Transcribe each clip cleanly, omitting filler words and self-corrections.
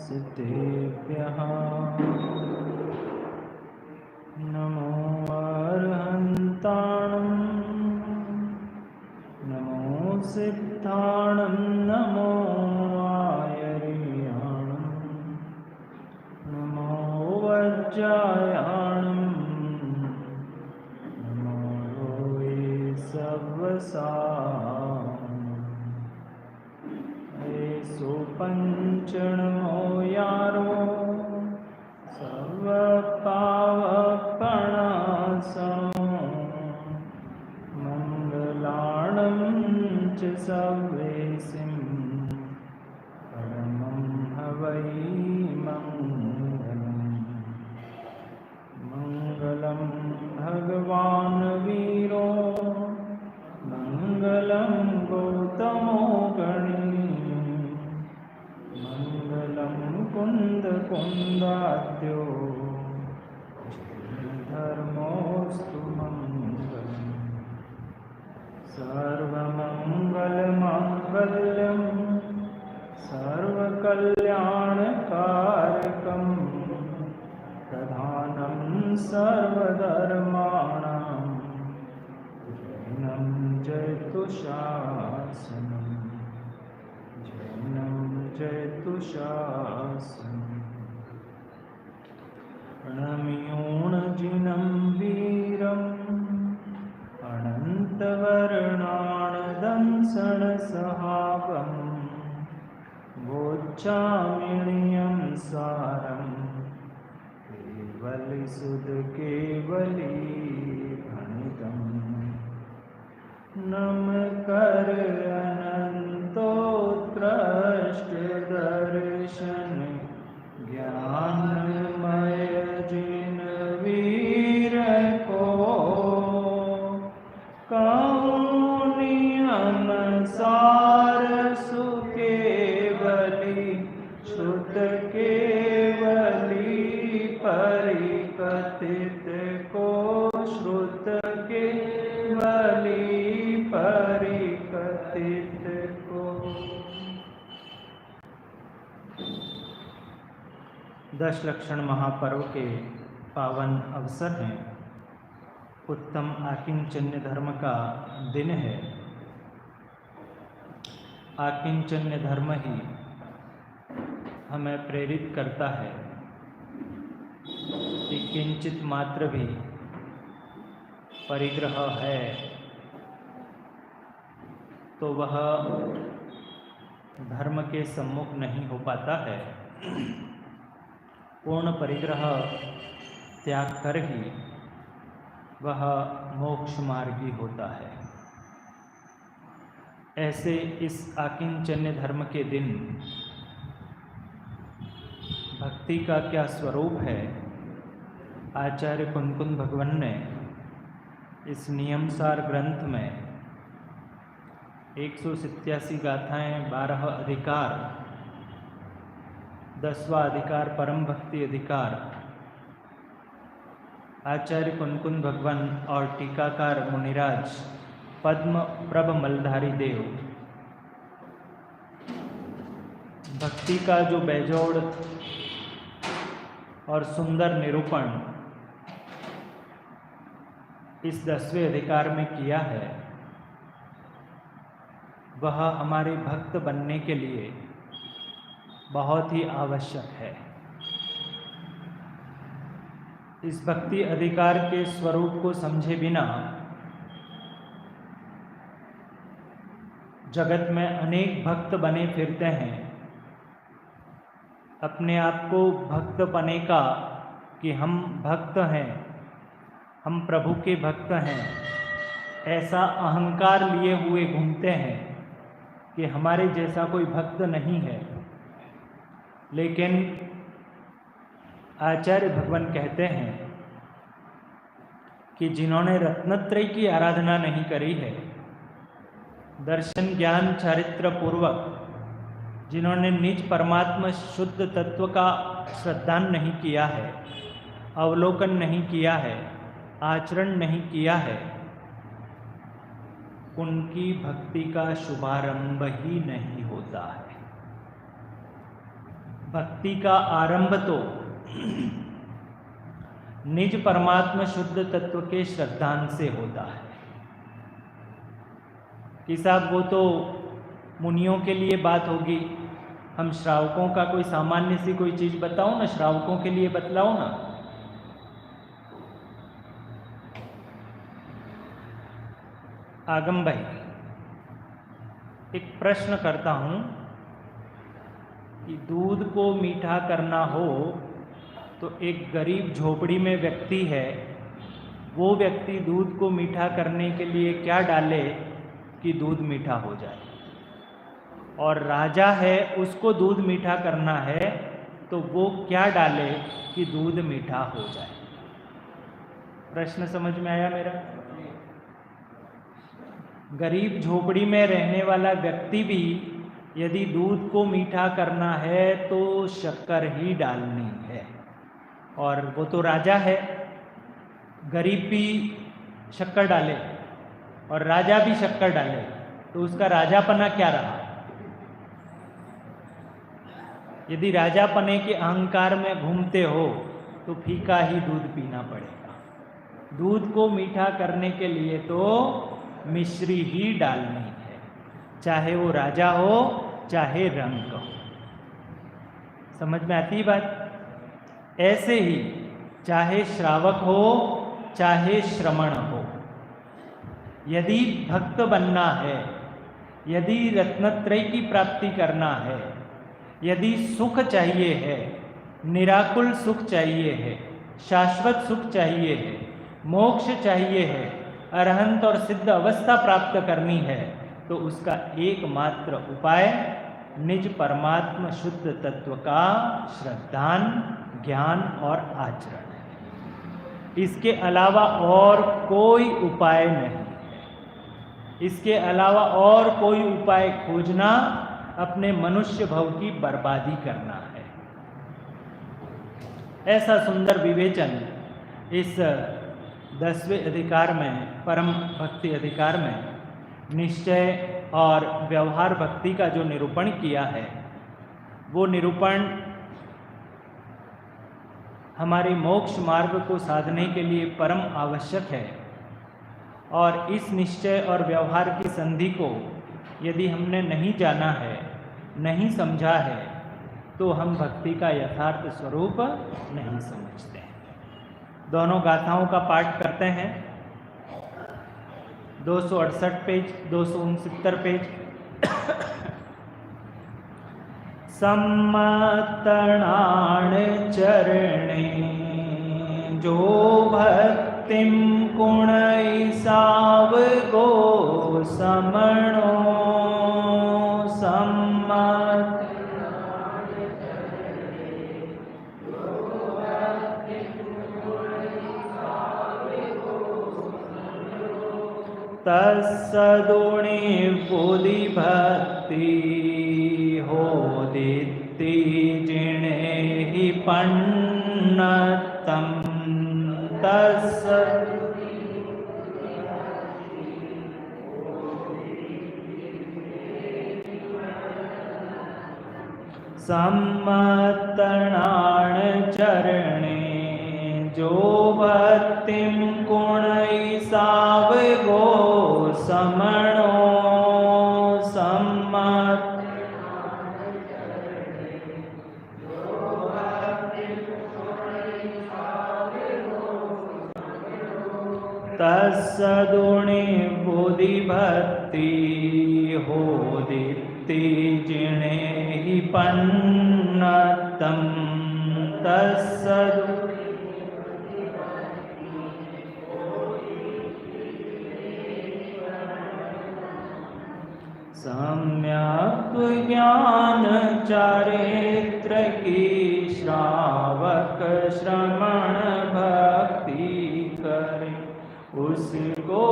सिद्धेभ्यः नमो अर्हन्ताणं नमो सिद्धाणं नमो आयर्याणं नमो वज्रायाणं नमो वै सवसानम् ऐसो पंचणमो यारो सर्वपावपणासनो मंगलाणं च सर्वेसिं परमं हवै मंगलं भगवान् वीरो मंगलं गौतमो गणी मंगलं कुन्दकुन्दाद्यो धर्मोऽस्तु मंगलम् सर्वमंगलमांगल्यं सर्वकल्याणकारकं प्रधानं सर्वधर्माणां जैनं जयतु शासनम् जैनं जयतु शासनम् प्रणम्योऽर्जुनं वीरम् अनन्तवर्णानदंसनसहावं वोच्चामिनियं सारं केवलिसुधकेवलीभणितं नमकर अनन्तोत्कृष्टदर्शन ज्ञानमय जिन वीर को कारुण्यम सार सुकेवली श्रुत केवली परिकथित को श्रुत केवली परिकथित को। दश लक्षण महापर्व के पावन अवसर हैं। उत्तम आकिंचन्य धर्म का दिन है। आकिंचन्य धर्म ही हमें प्रेरित करता है कि किंचित मात्र भी परिग्रह है तो वह धर्म के सम्मुख नहीं हो पाता है। पूर्ण परिग्रह त्याग कर ही वह मोक्ष मार्गी होता है। ऐसे इस आकिंचन्य धर्म के दिन भक्ति का क्या स्वरूप है, आचार्य कुंकुन भगवान ने इस नियमसार ग्रंथ में 187 गाथाएं, 12 अधिकार, 10वां अधिकार परम भक्ति अधिकार, आचार्य कुंकुन भगवान और टीकाकार मुनिराज पद्म प्रभ मलधारी देव भक्ति का जो बेजोड़ और सुंदर निरूपण इस 10वें अधिकार में किया है, वह हमारे भक्त बनने के लिए बहुत ही आवश्यक है। इस भक्ति अधिकार के स्वरूप को समझे बिना जगत में अनेक भक्त बने फिरते हैं। अपने आप को भक्त बने का कि हम भक्त हैं, हम प्रभु के भक्त हैं, ऐसा अहंकार लिए हुए घूमते हैं कि हमारे जैसा कोई भक्त नहीं है। लेकिन आचार्य भगवान कहते हैं कि जिन्होंने रत्नत्रय की आराधना नहीं करी है, दर्शन ज्ञान चारित्र पूर्वक जिन्होंने निज परमात्मा शुद्ध तत्व का श्रद्धान नहीं किया है, अवलोकन नहीं किया है, आचरण नहीं किया है, उनकी भक्ति का शुभारंभ ही नहीं होता है। भक्ति का आरंभ तो निज परमात्मा शुद्ध तत्व के श्रद्धांत से होता है कि साहब वो तो मुनियों के लिए बात होगी, हम श्रावकों का कोई सामान्य सी कोई चीज बताओ ना, श्रावकों के लिए बतलाओ ना। आगम भाई, एक प्रश्न करता हूं कि दूध को मीठा करना हो तो एक गरीब झोपड़ी में व्यक्ति है, वो व्यक्ति दूध को मीठा करने के लिए क्या डाले कि दूध मीठा हो जाए, और राजा है उसको दूध मीठा करना है तो वो क्या डाले कि दूध मीठा हो जाए। प्रश्न समझ में आया मेरा? गरीब झोपड़ी में रहने वाला व्यक्ति भी यदि दूध को मीठा करना है तो शक्कर ही डालनी है, और वो तो राजा है, गरीब भी शक्कर डाले और राजा भी शक्कर डाले तो उसका राजापना क्या रहा? यदि राजापने के अहंकार में घूमते हो तो फीका ही दूध पीना पड़ेगा। दूध को मीठा करने के लिए तो मिश्री ही डालनी है, चाहे वो राजा हो चाहे रंक हो। समझ में आती बात? ऐसे ही चाहे श्रावक हो चाहे श्रमण हो, यदि भक्त बनना है, यदि रत्नत्रय की प्राप्ति करना है, यदि सुख चाहिए है, निराकुल सुख चाहिए है, शाश्वत सुख चाहिए है, मोक्ष चाहिए है, अरहंत और सिद्ध अवस्था प्राप्त करनी है, तो उसका एकमात्र उपाय निज परमात्मा शुद्ध तत्व का श्रद्धान, ज्ञान और आचरण है। इसके अलावा और कोई उपाय नहीं है। इसके अलावा और कोई उपाय खोजना अपने मनुष्य भव की बर्बादी करना है। ऐसा सुंदर विवेचन इस 10वें अधिकार में, परम भक्ति अधिकार में, निश्चय और व्यवहार भक्ति का जो निरूपण किया है, वो निरूपण हमारे मोक्ष मार्ग को साधने के लिए परम आवश्यक है। और इस निश्चय और व्यवहार की संधि को यदि हमने नहीं जाना है, नहीं समझा है, तो हम भक्ति का यथार्थ स्वरूप नहीं समझते हैं। दोनों गाथाओं का पाठ करते हैं। 268 पेज, 269 पेज। सम्मतणाण चरणे जो भक्तिम कुणै सावगो समणो सम्मत तत्सदुणी बुद्धि भक्ति होदिति जिणे हि पन्नतम सम्मतणाण चरणे जो भक्तिम कुणै सावगो समणो सम्मत तत्सदुणी बुद्धि भक्ति होदिति जिणे हि पन्नतम तत्सदु सम्यक ज्ञान चारित्र की श्रावक श्रमण भक्ति करे, उसको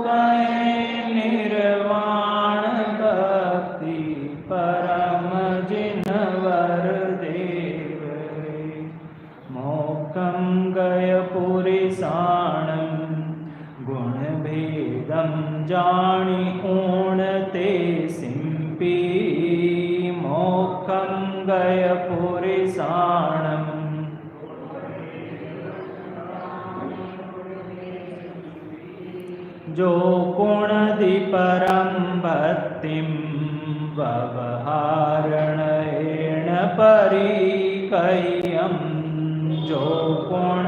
कहे निर्वाण भक्ति परम जिनवर देव रे। मोक्षम गय पुरिसाणम गुण भेदम जानी ऊणते सिंपी, मोक्षम गय पुरिसाणम जो गुणदि परम भक्तिम व्यवहारणेन परिकह्यम जो गुण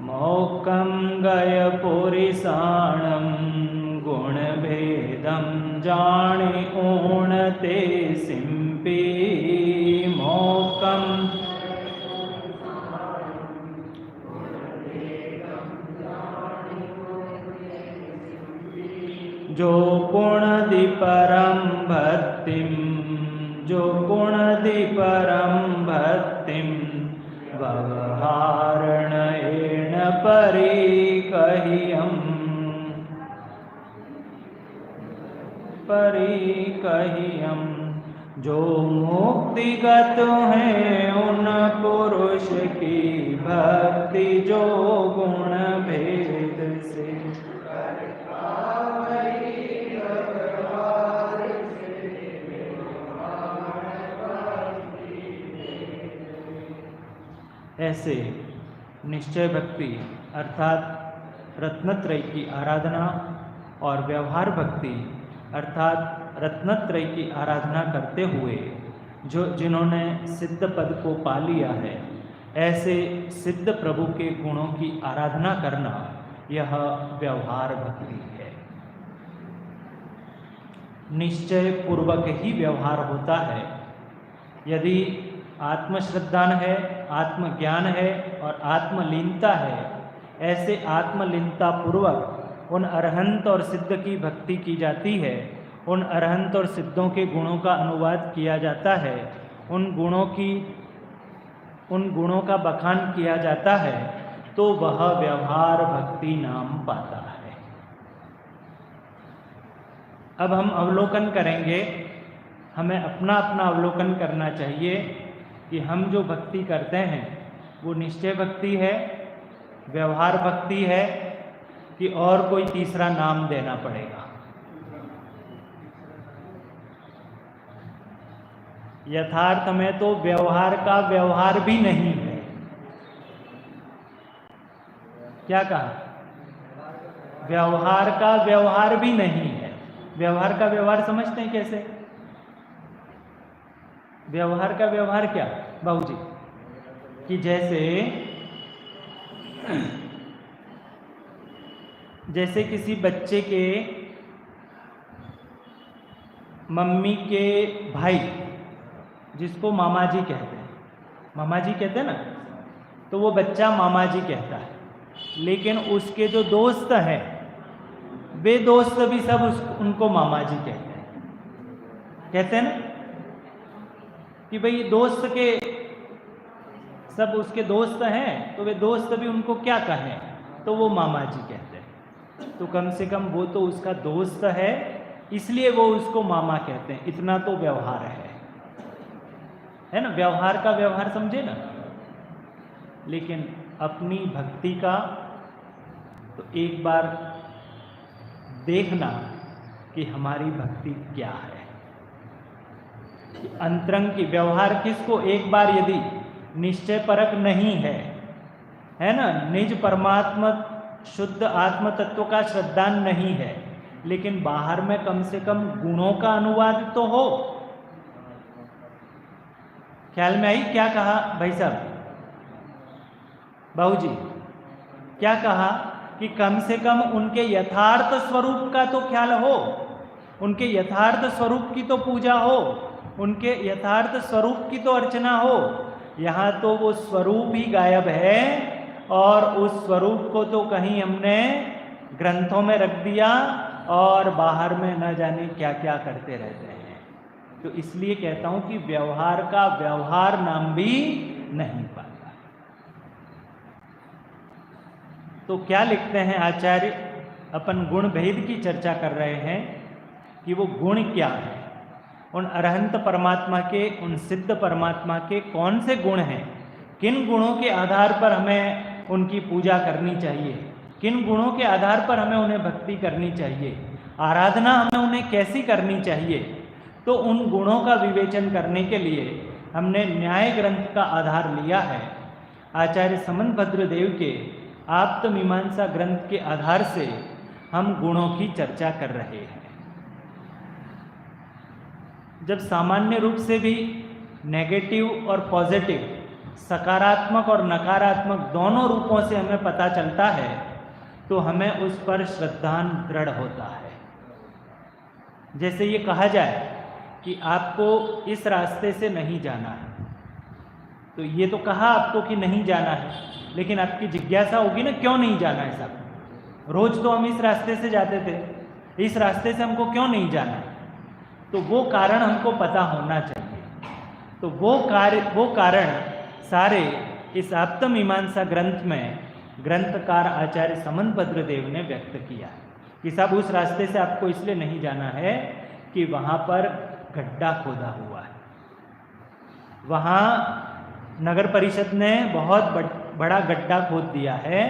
मोकम गय पुरिसाणम गुण भेदम जाने ऊणते सिंपी मोकम जो गुणदि परम भक्तिम जो गुणदि परम भक्तिम व्यवहारणेन परिकह्यम जो मुक्तिगत हैं उन पुरुष की भक्ति जो गुण भेद से ऐसे निश्चय भक्ति अर्थात रत्नत्रय की आराधना और व्यवहार भक्ति अर्थात रत्नत्रय की आराधना करते हुए जिन्होंने सिद्ध पद को पा लिया है, ऐसे सिद्ध प्रभु के गुणों की आराधना करना यह व्यवहार भक्ति है। निश्चय पूर्वक ही व्यवहार होता है। यदि आत्मश्रद्धान है, आत्मज्ञान है और आत्मलीनता है, ऐसे आत्मलीनता पूर्वक उन अरहंत और सिद्ध की भक्ति की जाती है, उन अरहंत और सिद्धों के गुणों का अनुवाद किया जाता है, उन गुणों का बखान किया जाता है, तो वह व्यवहार भक्ति नाम पाता है। अब हम अवलोकन करेंगे। हमें अपना अपना अवलोकन करना चाहिए कि हम जो भक्ति करते हैं वो निश्चय भक्ति है, व्यवहार भक्ति है कि और कोई तीसरा नाम देना पड़ेगा। यथार्थ में तो व्यवहार का व्यवहार भी नहीं है। क्या कहा? व्यवहार का व्यवहार भी नहीं है। व्यवहार का व्यवहार समझते हैं कैसे? व्यवहार का व्यवहार क्या बाबू जी? कि जैसे किसी बच्चे के मम्मी के भाई, जिसको मामा जी कहते हैं, मामा जी कहते हैं ना, तो वो बच्चा मामा जी कहता है, लेकिन उसके जो दोस्त हैं वे दोस्त भी सब उनको मामा जी कहते हैं ना, कि भाई दोस्त के सब उसके दोस्त हैं तो वे दोस्त भी उनको क्या कहें, तो वो मामा जी कहते हैं। तो कम से कम वो तो उसका दोस्त है, इसलिए वो उसको मामा कहते हैं। इतना तो व्यवहार है ना? व्यवहार का व्यवहार समझे ना। लेकिन अपनी भक्ति का तो एक बार देखना कि हमारी भक्ति क्या है। अंतरंग की व्यवहार किसको एक बार यदि निश्चय परक नहीं है ना, निज परमात्मा शुद्ध आत्म तत्व का श्रद्धान नहीं है, लेकिन बाहर में कम से कम गुणों का अनुवाद तो हो। ख्याल में आई क्या कहा भाई साहब? बाबू जी क्या कहा कि कम से कम उनके यथार्थ स्वरूप का तो ख्याल हो, उनके यथार्थ स्वरूप की तो पूजा हो, उनके यथार्थ स्वरूप की तो अर्चना हो। यहाँ तो वो स्वरूप ही गायब है और उस स्वरूप को तो कहीं हमने ग्रंथों में रख दिया और बाहर में न जाने क्या क्या करते रहते हैं। तो इसलिए कहता हूं कि व्यवहार का व्यवहार नाम भी नहीं पाता। तो क्या लिखते हैं आचार्य? अपन गुण भेद की चर्चा कर रहे हैं कि वो गुण क्या है, उन अरहंत परमात्मा के, उन सिद्ध परमात्मा के कौन से गुण हैं, किन गुणों के आधार पर हमें उनकी पूजा करनी चाहिए, किन गुणों के आधार पर हमें उन्हें भक्ति करनी चाहिए, आराधना हमें उन्हें कैसी करनी चाहिए। तो उन गुणों का विवेचन करने के लिए हमने न्याय ग्रंथ का आधार लिया है। आचार्य समंतभद्र देव के आप्तमीमांसा ग्रंथ के आधार से हम गुणों की चर्चा कर रहे हैं। जब सामान्य रूप से भी नेगेटिव और पॉजिटिव, सकारात्मक और नकारात्मक दोनों रूपों से हमें पता चलता है तो हमें उस पर श्रद्धान दृढ़ होता है। जैसे ये कहा जाए कि आपको इस रास्ते से नहीं जाना है, तो ये तो कहा आपको कि नहीं जाना है, लेकिन आपकी जिज्ञासा होगी ना, क्यों नहीं जाना है साहब, रोज तो हम इस रास्ते से जाते थे, इस रास्ते से हमको क्यों नहीं जाना है। तो वो कारण हमको पता होना चाहिए। तो वो कारण सारे इस आप्तमीमांसा ग्रंथ में ग्रंथकार आचार्य समंतभद्र देव ने व्यक्त किया कि साहब उस रास्ते से आपको इसलिए नहीं जाना है कि वहाँ पर गड्ढा खोदा हुआ है, वहाँ नगर परिषद ने बहुत बड़ा गड्ढा खोद दिया है,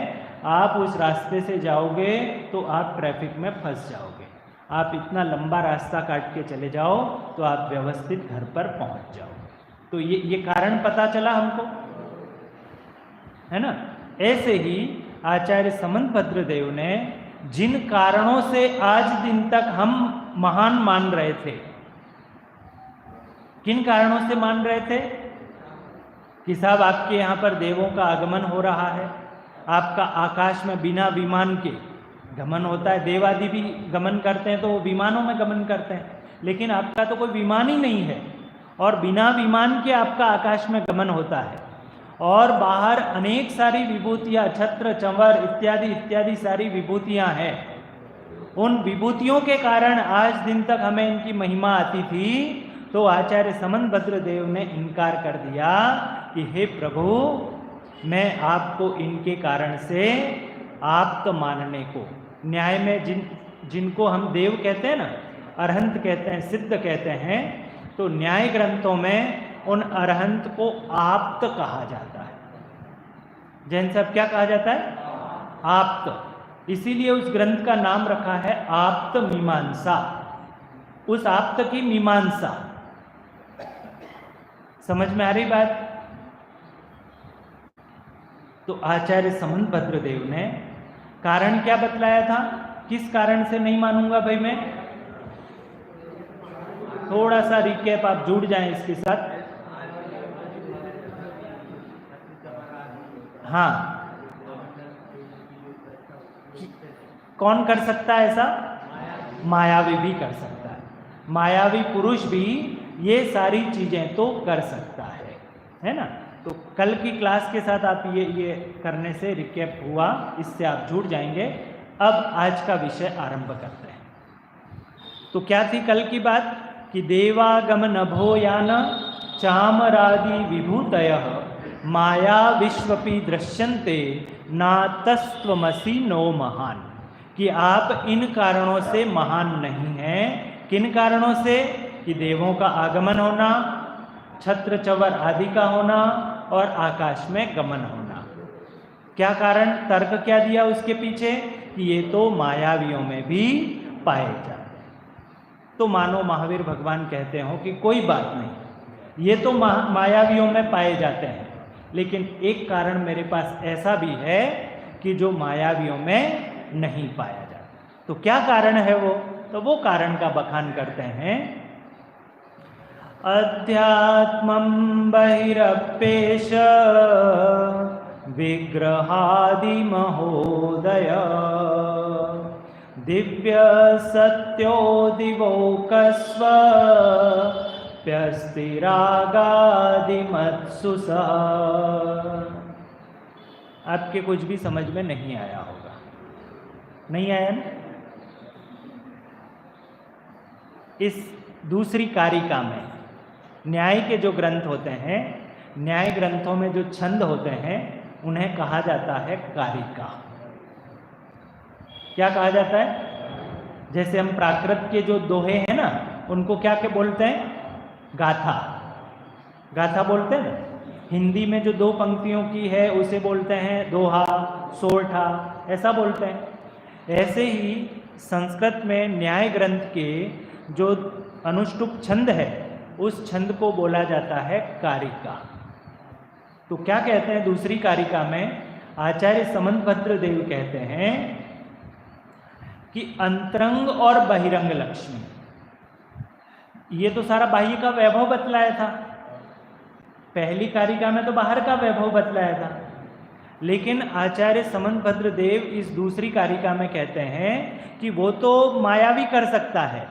आप उस रास्ते से जाओगे तो आप ट्रैफिक में फंस जाओगे, आप इतना लंबा रास्ता काट के चले जाओ तो आप व्यवस्थित घर पर पहुंच जाओ। तो ये कारण पता चला हमको, है ना। ऐसे ही आचार्य समंतभद्र देव ने जिन कारणों से आज दिन तक हम महान मान रहे थे, किन कारणों से मान रहे थे कि साहब आपके यहाँ पर देवों का आगमन हो रहा है, आपका आकाश में बिना विमान के गमन होता है, देवादि भी गमन करते हैं तो वो विमानों में गमन करते हैं, लेकिन आपका तो कोई विमान ही नहीं है और बिना विमान के आपका आकाश में गमन होता है। और बाहर अनेक सारी विभूतियाँ, छत्र चंवर इत्यादि इत्यादि सारी विभूतियाँ हैं। उन विभूतियों के कारण आज दिन तक हमें इनकी महिमा आती थी। तो आचार्य समंतभद्र देव ने इनकार कर दिया कि हे प्रभु, मैं आपको इनके कारण से आप्त मानने को, न्याय में जिनको हम देव कहते हैं ना, अरहंत कहते हैं, सिद्ध कहते हैं, तो न्याय ग्रंथों में उन अरहंत को आप्त कहा जाता है। जैन साहब क्या कहा जाता है? आप्त। इसीलिए उस ग्रंथ का नाम रखा है आप्त मीमांसा, उस आप्त की मीमांसा। समझ में आ रही बात? तो आचार्य समंतभद्र देव ने कारण क्या बतलाया था, किस कारण से नहीं मानूंगा भाई मैं? थोड़ा सा रिकैप आप जुड़ जाएं इसके साथ। हाँ, कौन कर सकता है ऐसा? मायावी भी कर सकता है, मायावी पुरुष भी ये सारी चीजें तो कर सकता है ना। तो कल की क्लास के साथ आप ये करने से रिकैप हुआ, इससे आप जुड़ जाएंगे। अब आज का विषय आरंभ करते हैं। तो क्या थी कल की बात कि देवागम नभो यान चामरादि विभूतयः माया विश्वपि दृश्यन्ते नातस्त्वमसि नो महान, कि आप इन कारणों से महान नहीं हैं। किन कारणों से? कि देवों का आगमन होना, छत्र चवर आदि का होना और आकाश में गमन होना। क्या कारण, तर्क क्या दिया उसके पीछे? कि ये तो मायावियों में भी पाए जाते हैं। तो मानो महावीर भगवान कहते हो कि कोई बात नहीं, ये तो मायावियों में पाए जाते हैं, लेकिन एक कारण मेरे पास ऐसा भी है कि जो मायावियों में नहीं पाया जाता। तो क्या कारण है वो? तो वो कारण का बखान करते हैं। अध्यात्मं बहिरप्येष विग्रहादि महोदय दिव्य सत्यो दिवोकस्व प्यस्तिरागादिमत्सु सह। आपके कुछ भी समझ में नहीं आया होगा, नहीं आया ना? इस दूसरी कारिका में न्याय के जो ग्रंथ होते हैं, न्याय ग्रंथों में जो छंद होते हैं उन्हें कहा जाता है कारिका। क्या कहा जाता है? जैसे हम प्राकृत के जो दोहे हैं ना, उनको क्या के बोलते हैं? गाथा। गाथा बोलते हैं ना। हिंदी में जो 2 पंक्तियों की है उसे बोलते हैं दोहा, सोरठा, ऐसा बोलते हैं। ऐसे ही संस्कृत में न्याय ग्रंथ के जो अनुष्टुप छंद है उस छंद को बोला जाता है कारिका। तो क्या कहते हैं दूसरी कारिका में, आचार्य समंतभद्र देव कहते हैं कि अंतरंग और बहिरंग लक्ष्मी, ये तो सारा बाह्य का वैभव बतलाया था, पहली कारिका में तो बाहर का वैभव बतलाया था, लेकिन आचार्य समंतभद्र देव इस दूसरी कारिका में कहते हैं कि वो तो मायावी कर सकता है,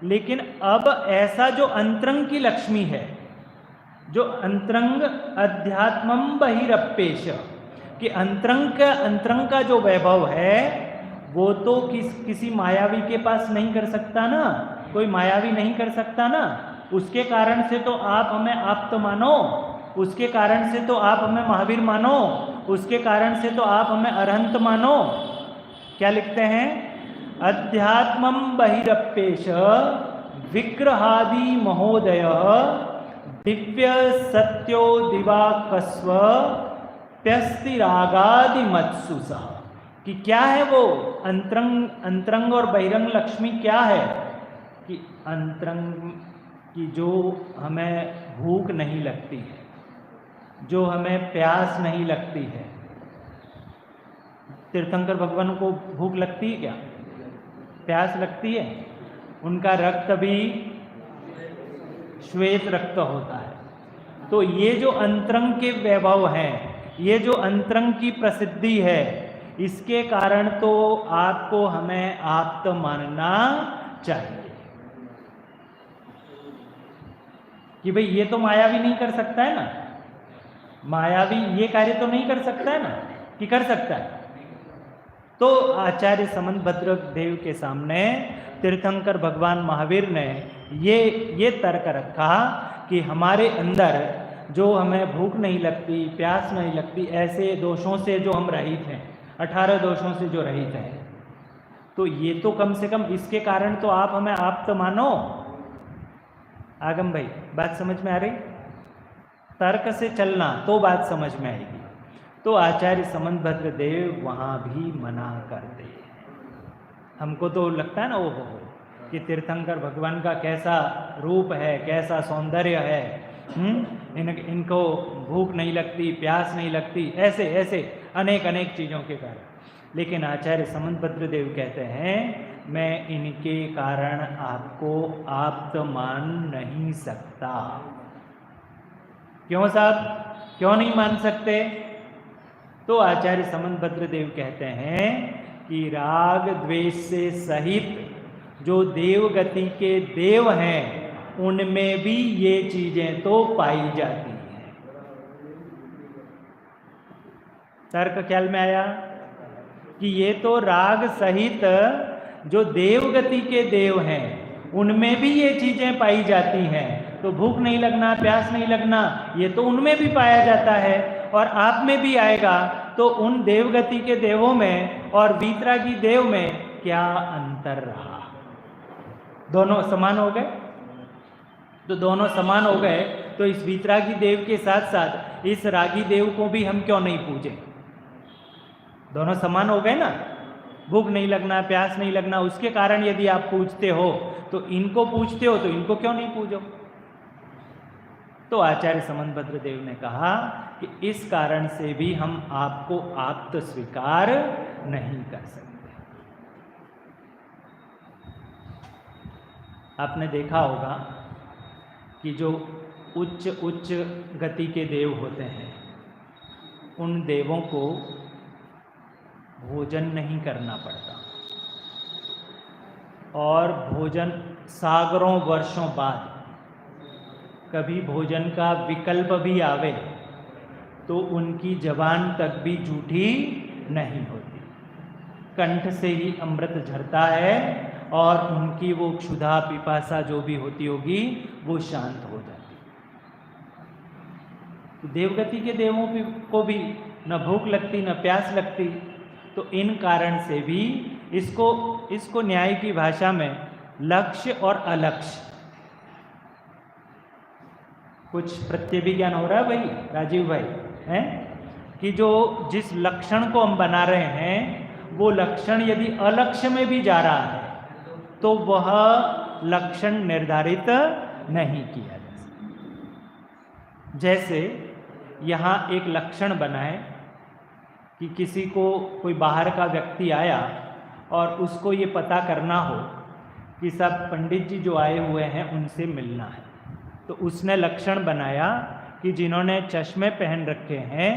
लेकिन अब ऐसा जो अंतरंग की लक्ष्मी है, जो अंतरंग अध्यात्मम बहिरप्पेश, कि अंतरंग का जो वैभव है वो तो किसी मायावी के पास नहीं कर सकता ना, कोई मायावी नहीं कर सकता ना, उसके कारण से तो आप हमें आप्त मानो, उसके कारण से तो आप हमें महावीर मानो, उसके कारण से तो आप हमें अरहंत मानो। क्या लिखते हैं, अध्यात्मम बहिरप्पेश विग्रहादि महोदय दिव्य सत्यो दिवाकस्व प्यस्तिरागादि मत्सुसा, कि क्या है वो अंतरंग और बहिरंग लक्ष्मी क्या है, कि अंतरंग की जो हमें भूख नहीं लगती है, जो हमें प्यास नहीं लगती है। तीर्थंकर भगवान को भूख लगती है क्या, प्यास लगती है? उनका रक्त भी श्वेत रक्त होता है। तो ये जो अंतरंग के वैभव हैं, ये जो अंतरंग की प्रसिद्धि है, इसके कारण तो आपको हमें आप्त मानना चाहिए कि भाई ये तो मायावी नहीं कर सकता है ना, मायावी ये कार्य तो नहीं कर सकता है ना, कि कर सकता है। तो आचार्य समंतभद्र देव के सामने तीर्थंकर भगवान महावीर ने ये तर्क रखा कि हमारे अंदर जो हमें भूख नहीं लगती, प्यास नहीं लगती, ऐसे दोषों से जो हम रहित हैं, 18 दोषों से जो रहित हैं, तो ये तो कम से कम इसके कारण तो आप हमें आप्त मानो। आगम भाई, बात समझ में आ रही? तर्क से चलना तो बात समझ में आएगी। तो आचार्य समंतभद्र देव वहाँ भी मना करते हैं। हमको तो लगता है ना वो कि तीर्थंकर भगवान का कैसा रूप है, कैसा सौंदर्य है, इनको भूख नहीं लगती, प्यास नहीं लगती, ऐसे ऐसे अनेक चीज़ों के कारण। लेकिन आचार्य समंतभद्र देव कहते हैं मैं इनके कारण आपको आप्त मान नहीं सकता। क्यों साहब, क्यों नहीं मान सकते? तो आचार्य समंतभद्र देव कहते हैं कि राग द्वेष से सहित जो देव गति के देव हैं उनमें भी ये चीजें तो पाई जाती हैं। तर्क ख्याल में आया कि ये तो राग सहित जो देव गति के देव हैं उनमें भी ये चीजें पाई जाती हैं। तो भूख नहीं लगना, प्यास नहीं लगना, ये तो उनमें भी पाया जाता है और आप में भी आएगा। तो उन देवगति के देवों में और वीतरागी देव में क्या अंतर रहा? दोनों समान हो गए। तो दोनों समान हो गए तो इस वीतरागी देव के साथ साथ इस रागी देव को भी हम क्यों नहीं पूजें? दोनों समान हो गए ना। भूख नहीं लगना, प्यास नहीं लगना, उसके कारण यदि आप पूजते हो तो इनको पूजते हो तो इनको क्यों नहीं पूजो? तो आचार्य समंतभद्र देव ने कहा कि इस कारण से भी हम आपको आप्त स्वीकार नहीं कर सकते। आपने देखा होगा कि जो उच्च गति के देव होते हैं उन देवों को भोजन नहीं करना पड़ता और भोजन सागरों वर्षों बाद कभी भोजन का विकल्प भी आवे तो उनकी जबान तक भी जूठी नहीं होती, कंठ से ही अमृत झरता है और उनकी वो क्षुधा पिपासा जो भी होती होगी वो शांत हो जाती। तो देवगति के देवों को भी न भूख लगती न प्यास लगती। तो इन कारण से भी इसको न्याय की भाषा में लक्ष्य और अलक्ष्य, कुछ प्रत्यभिज्ञान हो रहा है भाई राजीव भाई, हैं कि जो जिस लक्षण को हम बना रहे हैं वो लक्षण यदि अलक्ष्य में भी जा रहा है तो वह लक्षण निर्धारित नहीं किया जा सकता। जैसे यहाँ एक लक्षण बना है कि किसी को कोई बाहर का व्यक्ति आया और उसको ये पता करना हो कि सब पंडित जी जो आए हुए हैं उनसे मिलना है, तो उसने लक्षण बनाया कि जिन्होंने चश्मे पहन रखे हैं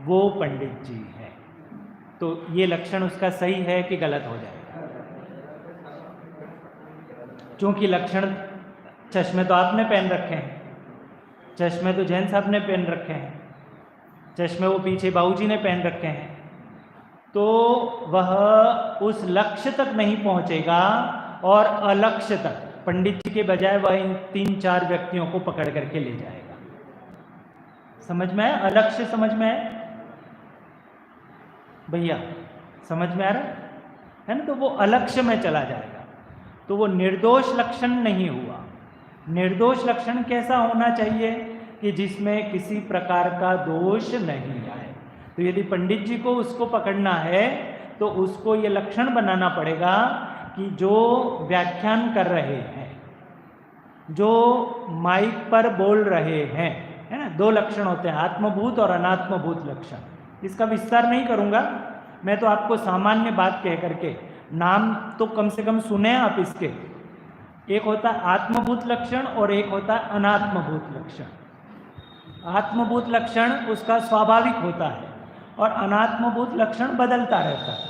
वो पंडित जी हैं। तो ये लक्षण उसका सही है कि गलत हो जाएगा? क्योंकि लक्षण, चश्मे तो आपने पहन रखे हैं, चश्मे तो जैन साहब ने पहन रखे हैं, चश्मे वो पीछे बाबूजी ने पहन रखे हैं, तो वह उस लक्ष्य तक नहीं पहुंचेगा और अलक्ष्य तक, पंडित जी के बजाय वह इन 3-4 व्यक्तियों को पकड़ करके ले जाएगा। समझ में आया? अलक्ष्य समझ में आया भैया? समझ में आ रहा है ना? तो वो अलक्ष्य में चला जाएगा, तो वो निर्दोष लक्षण नहीं हुआ। निर्दोष लक्षण कैसा होना चाहिए कि जिसमें किसी प्रकार का दोष नहीं आए। तो यदि पंडित जी को उसको पकड़ना है तो उसको ये लक्षण बनाना पड़ेगा कि जो व्याख्यान कर रहे हैं, जो माइक पर बोल रहे हैं, है ना, 2 लक्षण होते हैं, आत्मभूत और अनात्मभूत लक्षण। इसका विस्तार नहीं करूंगा मैं, तो आपको सामान्य बात कह करके, नाम तो कम से कम सुने आप इसके। एक होता है आत्मभूत लक्षण और एक होता है अनात्मभूत लक्षण। आत्मभूत लक्षण उसका स्वाभाविक होता है और अनात्मभूत लक्षण बदलता रहता है।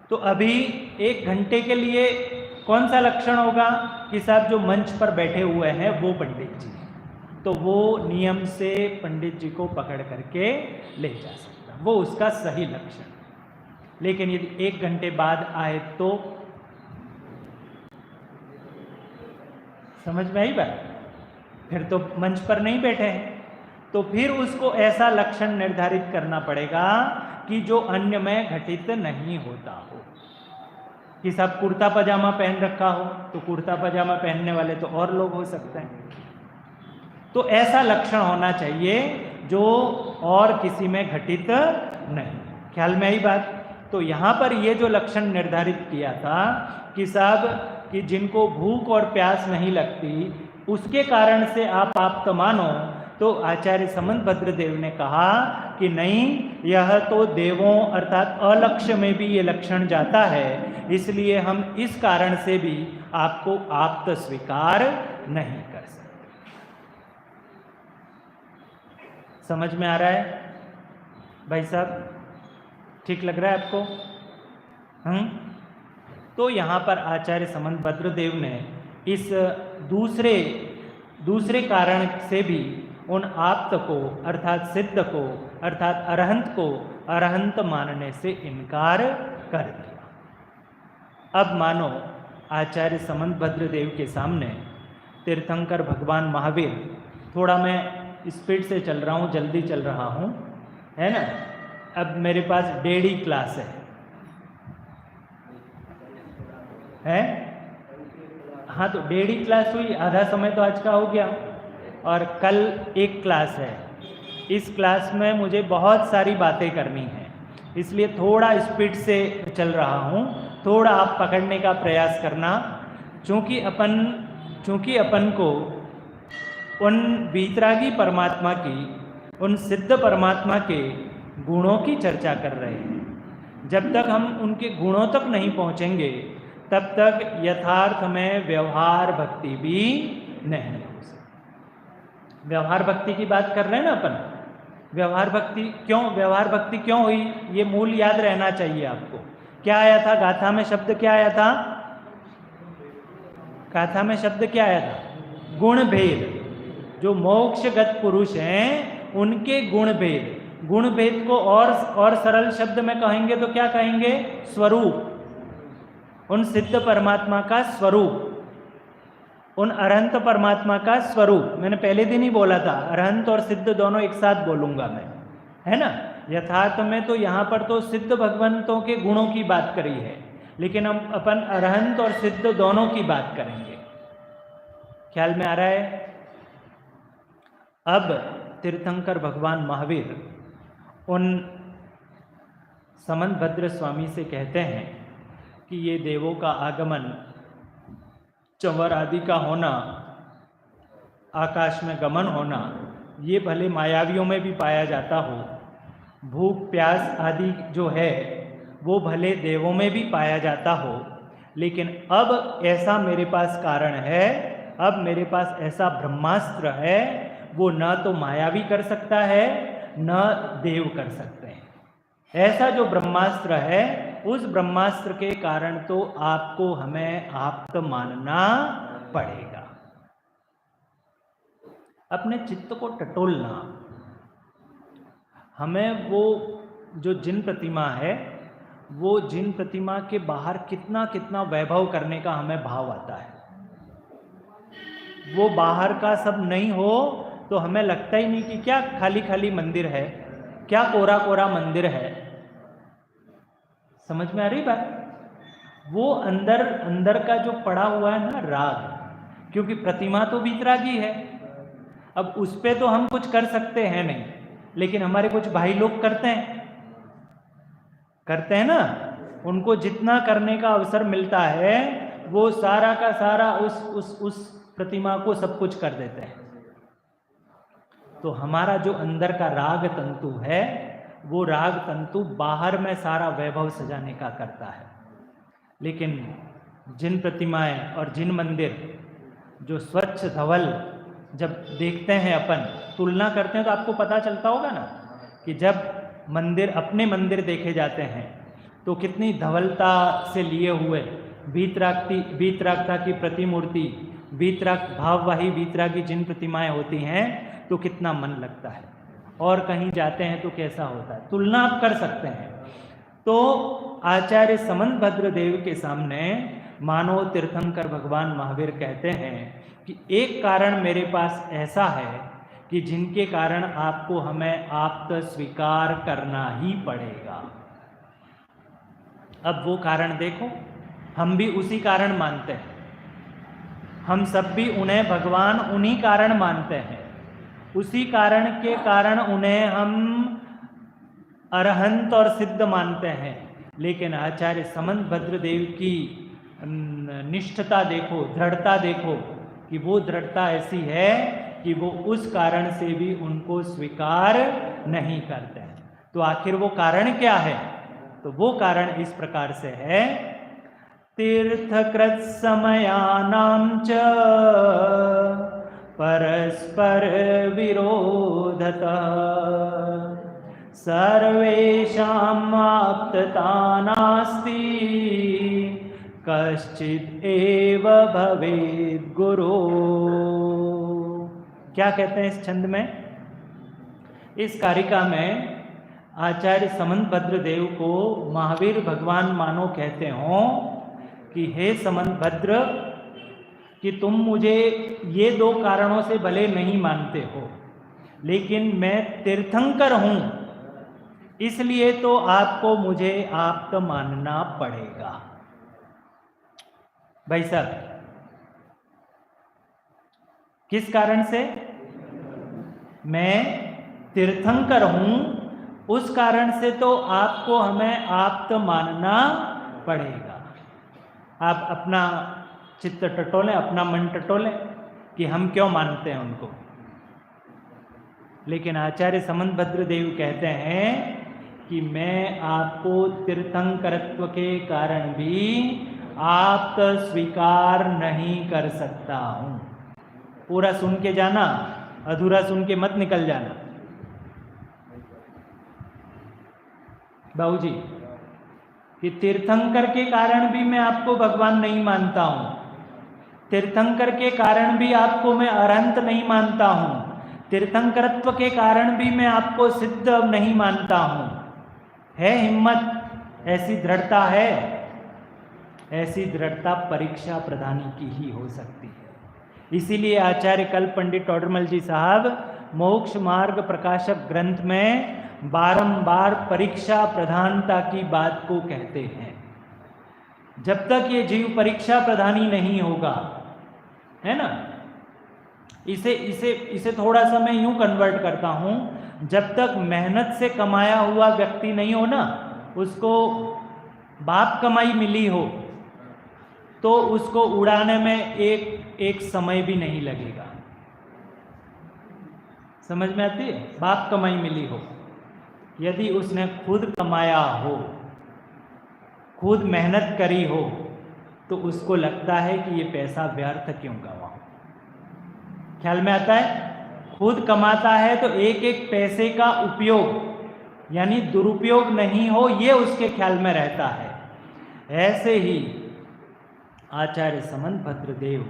तो अभी 1 घंटे के लिए कौन सा लक्षण होगा कि साहब जो मंच पर बैठे हुए हैं वो पंडित जी हैं, तो वो नियम से पंडित जी को पकड़ करके ले जा सकता, वो उसका सही लक्षण। लेकिन यदि 1 घंटे बाद आए तो समझ में आई बात? फिर तो मंच पर नहीं बैठे हैं, तो फिर उसको ऐसा लक्षण निर्धारित करना पड़ेगा कि जो अन्य में घटित नहीं होता हो। कि सब कुर्ता पजामा पहन रखा हो तो कुर्ता पजामा पहनने वाले तो और लोग हो सकते हैं, तो ऐसा लक्षण होना चाहिए जो और किसी में घटित नहीं। ख्याल में आई बात? तो यहाँ पर ये जो लक्षण निर्धारित किया था कि साहब कि जिनको भूख और प्यास नहीं लगती उसके कारण से आप आप्त मानो, तो आचार्य समंत भद्रदेव ने कहा कि नहीं, यह तो देवों अर्थात अलक्ष्य में भी ये लक्षण जाता है, इसलिए हम इस कारण से भी आपको आप्त स्वीकार नहीं कर सकते। समझ में आ रहा है भाई साहब? ठीक लग रहा है आपको? तो यहाँ पर आचार्य समंत भद्रदेव ने इस दूसरे कारण से भी उन आप्त को अर्थात सिद्ध को अर्थात अरहंत को अरहंत मानने से इनकार कर दिया। अब मानो आचार्य समंत भद्रदेव के सामने तीर्थंकर भगवान महावीर, थोड़ा मैं स्पीड से चल रहा हूँ, जल्दी चल रहा हूँ, है ना? अब मेरे पास 1.5 क्लास है? हाँ, तो 1.5 क्लास हुई, आधा समय तो आज का हो गया, और कल 1 क्लास है। इस क्लास में मुझे बहुत सारी बातें करनी है, इसलिए थोड़ा स्पीड से चल रहा हूँ, थोड़ा आप पकड़ने का प्रयास करना। चूँकि अपन को उन वीतरागी परमात्मा की, उन सिद्ध परमात्मा के गुणों की चर्चा कर रहे हैं। जब तक हम उनके गुणों तक नहीं पहुँचेंगे तब तक यथार्थ में व्यवहार भक्ति भी नहीं हो सकती। व्यवहार भक्ति की बात कर रहे हैं ना अपन। व्यवहार भक्ति क्यों हुई, ये मूल याद रहना चाहिए आपको। क्या आया था गाथा में? शब्द क्या आया था गाथा में? शब्द क्या आया था? गुण भेद। जो मोक्षगत पुरुष हैं उनके गुण भेद। गुण भेद को और सरल शब्द में कहेंगे तो क्या कहेंगे? स्वरूप। उन सिद्ध परमात्मा का स्वरूप, उन अरहंत परमात्मा का स्वरूप। मैंने पहले दिन ही बोला था अरहंत और सिद्ध दोनों एक साथ बोलूंगा मैं, है ना? यथार्थ में तो यहाँ पर तो सिद्ध भगवंतों के गुणों की बात करी है, लेकिन हम अपन अरहंत और सिद्ध दोनों की बात करेंगे। ख्याल में आ रहा है? अब तीर्थंकर भगवान महावीर उन समंतभद्र स्वामी से कहते हैं कि ये देवों का आगमन, चंवर आदि का होना, आकाश में गमन होना, ये भले मायावियों में भी पाया जाता हो, भूख प्यास आदि जो है वो भले देवों में भी पाया जाता हो, लेकिन अब ऐसा मेरे पास कारण है, अब मेरे पास ऐसा ब्रह्मास्त्र है, वो न तो मायावी कर सकता है न देव कर सकते हैं। ऐसा जो ब्रह्मास्त्र है, उस ब्रह्मास्त्र के कारण तो आपको हमें आप्त मानना पड़ेगा। अपने चित्त को टटोलना, हमें वो जो जिन प्रतिमा है, वो जिन प्रतिमा के बाहर कितना कितना वैभव करने का हमें भाव आता है। वो बाहर का सब नहीं हो तो हमें लगता ही नहीं कि क्या खाली खाली मंदिर है, क्या कोरा कोरा मंदिर है। समझ में आ रही बात? वो अंदर अंदर का जो पड़ा हुआ है ना राग, क्योंकि प्रतिमा तो वीतरागी है, अब उस पे तो हम कुछ कर सकते हैं नहीं, लेकिन हमारे कुछ भाई लोग करते हैं ना, उनको जितना करने का अवसर मिलता है वो सारा का सारा उस प्रतिमा को सब कुछ कर देते हैं। तो हमारा जो अंदर का राग तंतु है, वो राग तंतु बाहर में सारा वैभव सजाने का करता है। लेकिन जिन प्रतिमाएं और जिन मंदिर जो स्वच्छ धवल जब देखते हैं, अपन तुलना करते हैं तो आपको पता चलता होगा ना कि जब मंदिर, अपने मंदिर देखे जाते हैं तो कितनी धवलता से लिए हुए वीतरागता की प्रतिमूर्ति, वीतराग भाववाही वीतरागी जिन प्रतिमाएं होती हैं तो कितना मन लगता है, और कहीं जाते हैं तो कैसा होता है, तुलना आप कर सकते हैं। तो आचार्य समंतभद्र देव के सामने मानो तीर्थंकर भगवान महावीर कहते हैं कि एक कारण मेरे पास ऐसा है कि जिनके कारण आपको हमें आप्त स्वीकार करना ही पड़ेगा। अब वो कारण देखो, हम भी उसी कारण मानते हैं, हम सब भी उन्हें भगवान उन्हीं कारण मानते हैं, उसी कारण के कारण उन्हें हम अरहंत और सिद्ध मानते हैं। लेकिन आचार्य समंतभद्र देव की निष्ठता देखो, दृढ़ता देखो कि वो दृढ़ता ऐसी है कि वो उस कारण से भी उनको स्वीकार नहीं करते हैं। तो आखिर वो कारण क्या है? तो वो कारण इस प्रकार से है, तीर्थकृत समयानां च परस्पर विरोधतः सर्वेषाम् आप्तता नास्ति कश्चित् एव भवेत् गुरु। क्या कहते हैं इस छंद में? इस कारिका में आचार्य समंतभद्र देव को महावीर भगवान मानो कहते हो कि हे समंतभद्र, कि तुम मुझे ये दो कारणों से भले नहीं मानते हो, लेकिन मैं तीर्थंकर हूं, इसलिए तो आपको मुझे आप्त मानना पड़ेगा। भाई साहब, किस कारण से? मैं तीर्थंकर हूं, उस कारण से तो आपको हमें आप्त मानना पड़ेगा। आप अपना चित्त टटोलें, अपना मन टटोलें कि हम क्यों मानते हैं उनको। लेकिन आचार्य समंतभद्र देव कहते हैं कि मैं आपको तीर्थंकरत्व के कारण भी आप्त स्वीकार नहीं कर सकता हूं। पूरा सुन के जाना, अधूरा सुन के मत निकल जाना। बाबूजी, कि तीर्थंकर के कारण भी मैं आपको भगवान नहीं मानता हूं, तीर्थंकर के कारण भी आपको मैं अरहंत नहीं मानता हूं, तीर्थंकरत्व के कारण भी मैं आपको सिद्ध नहीं मानता हूं। है हिम्मत, ऐसी दृढ़ता है, ऐसी दृढ़ता परीक्षा प्रधानी की ही हो सकती है। इसीलिए आचार्य कल्प पंडित टोडरमल जी साहब मोक्ष मार्ग प्रकाशक ग्रंथ में बारंबार परीक्षा प्रधानता की बात को कहते हैं। जब तक ये जीव परीक्षा प्रधानी नहीं होगा, है ना, इसे इसे इसे थोड़ा सा मैं यूं कन्वर्ट करता हूं, जब तक मेहनत से कमाया हुआ व्यक्ति नहीं हो ना, उसको बाप कमाई मिली हो, तो उसको उड़ाने में एक समय भी नहीं लगेगा। समझ में आती है? बाप कमाई मिली हो, यदि उसने खुद कमाया हो, खुद मेहनत करी हो, तो उसको लगता है कि ये पैसा व्यर्थ क्यों गवाऊं। ख्याल में आता है? खुद कमाता है तो एक एक पैसे का उपयोग यानी दुरुपयोग नहीं हो, ये उसके ख्याल में रहता है। ऐसे ही आचार्य समंतभद्र देव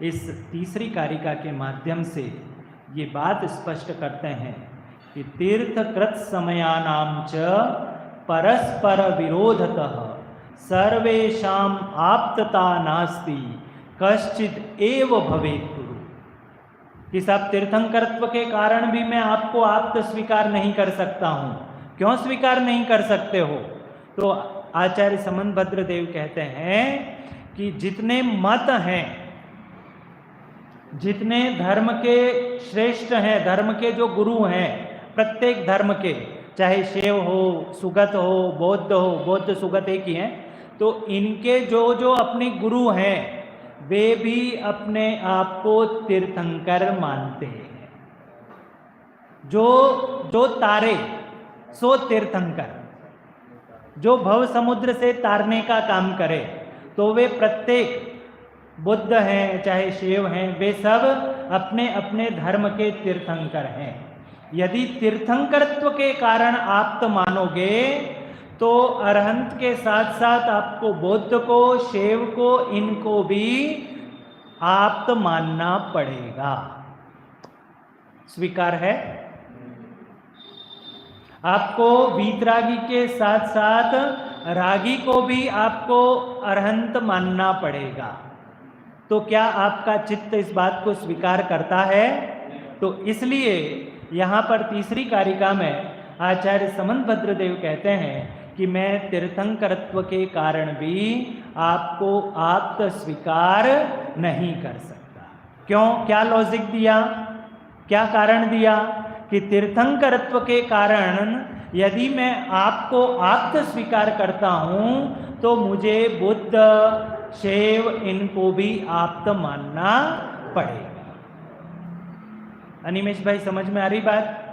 इस तीसरी कारिका के माध्यम से ये बात स्पष्ट करते हैं कि तीर्थकृत समयानाम च परस्पर विरोधतः सर्वेषाम आप्तता नास्ति कश्चिद एव भवेत् गुरु। कि साहब तीर्थंकरत्व के कारण भी मैं आपको आप्त स्वीकार नहीं कर सकता हूं। क्यों स्वीकार नहीं कर सकते हो? तो आचार्य समंतभद्र देव कहते हैं कि जितने मत हैं, जितने धर्म के श्रेष्ठ हैं, धर्म के जो गुरु हैं, प्रत्येक धर्म के, चाहे शैव हो, सुगत हो, बौद्ध हो, बौद्ध सुगत एक ही हैं, तो इनके जो जो अपने गुरु हैं वे भी अपने आप को तीर्थंकर मानते हैं। जो तारे सो तीर्थंकर, जो भव समुद्र से तारने का काम करे, तो वे प्रत्येक बुद्ध हैं चाहे शिव हैं, वे सब अपने अपने धर्म के तीर्थंकर हैं। यदि तीर्थंकरत्व के कारण आप तो मानोगे, तो अरहंत के साथ साथ आपको बौद्ध को, शिव को, इनको भी आप तो मानना पड़ेगा। स्वीकार है? आपको वीतरागी के साथ साथ रागी को भी आपको अरहंत मानना पड़ेगा। तो क्या आपका चित्त इस बात को स्वीकार करता है? तो इसलिए यहाँ पर तीसरी कारिका में आचार्य समंतभद्र देव कहते हैं कि मैं तीर्थंकरत्व के कारण भी आपको आप्त स्वीकार नहीं कर सकता। क्यों? क्या लॉजिक दिया, क्या कारण दिया? कि तीर्थंकरत्व के कारण यदि मैं आपको आप्त स्वीकार करता हूं, तो मुझे बुद्ध, शैव, इनको भी आप्त मानना पड़ेगा। अनिमेश भाई समझ में आ रही बात?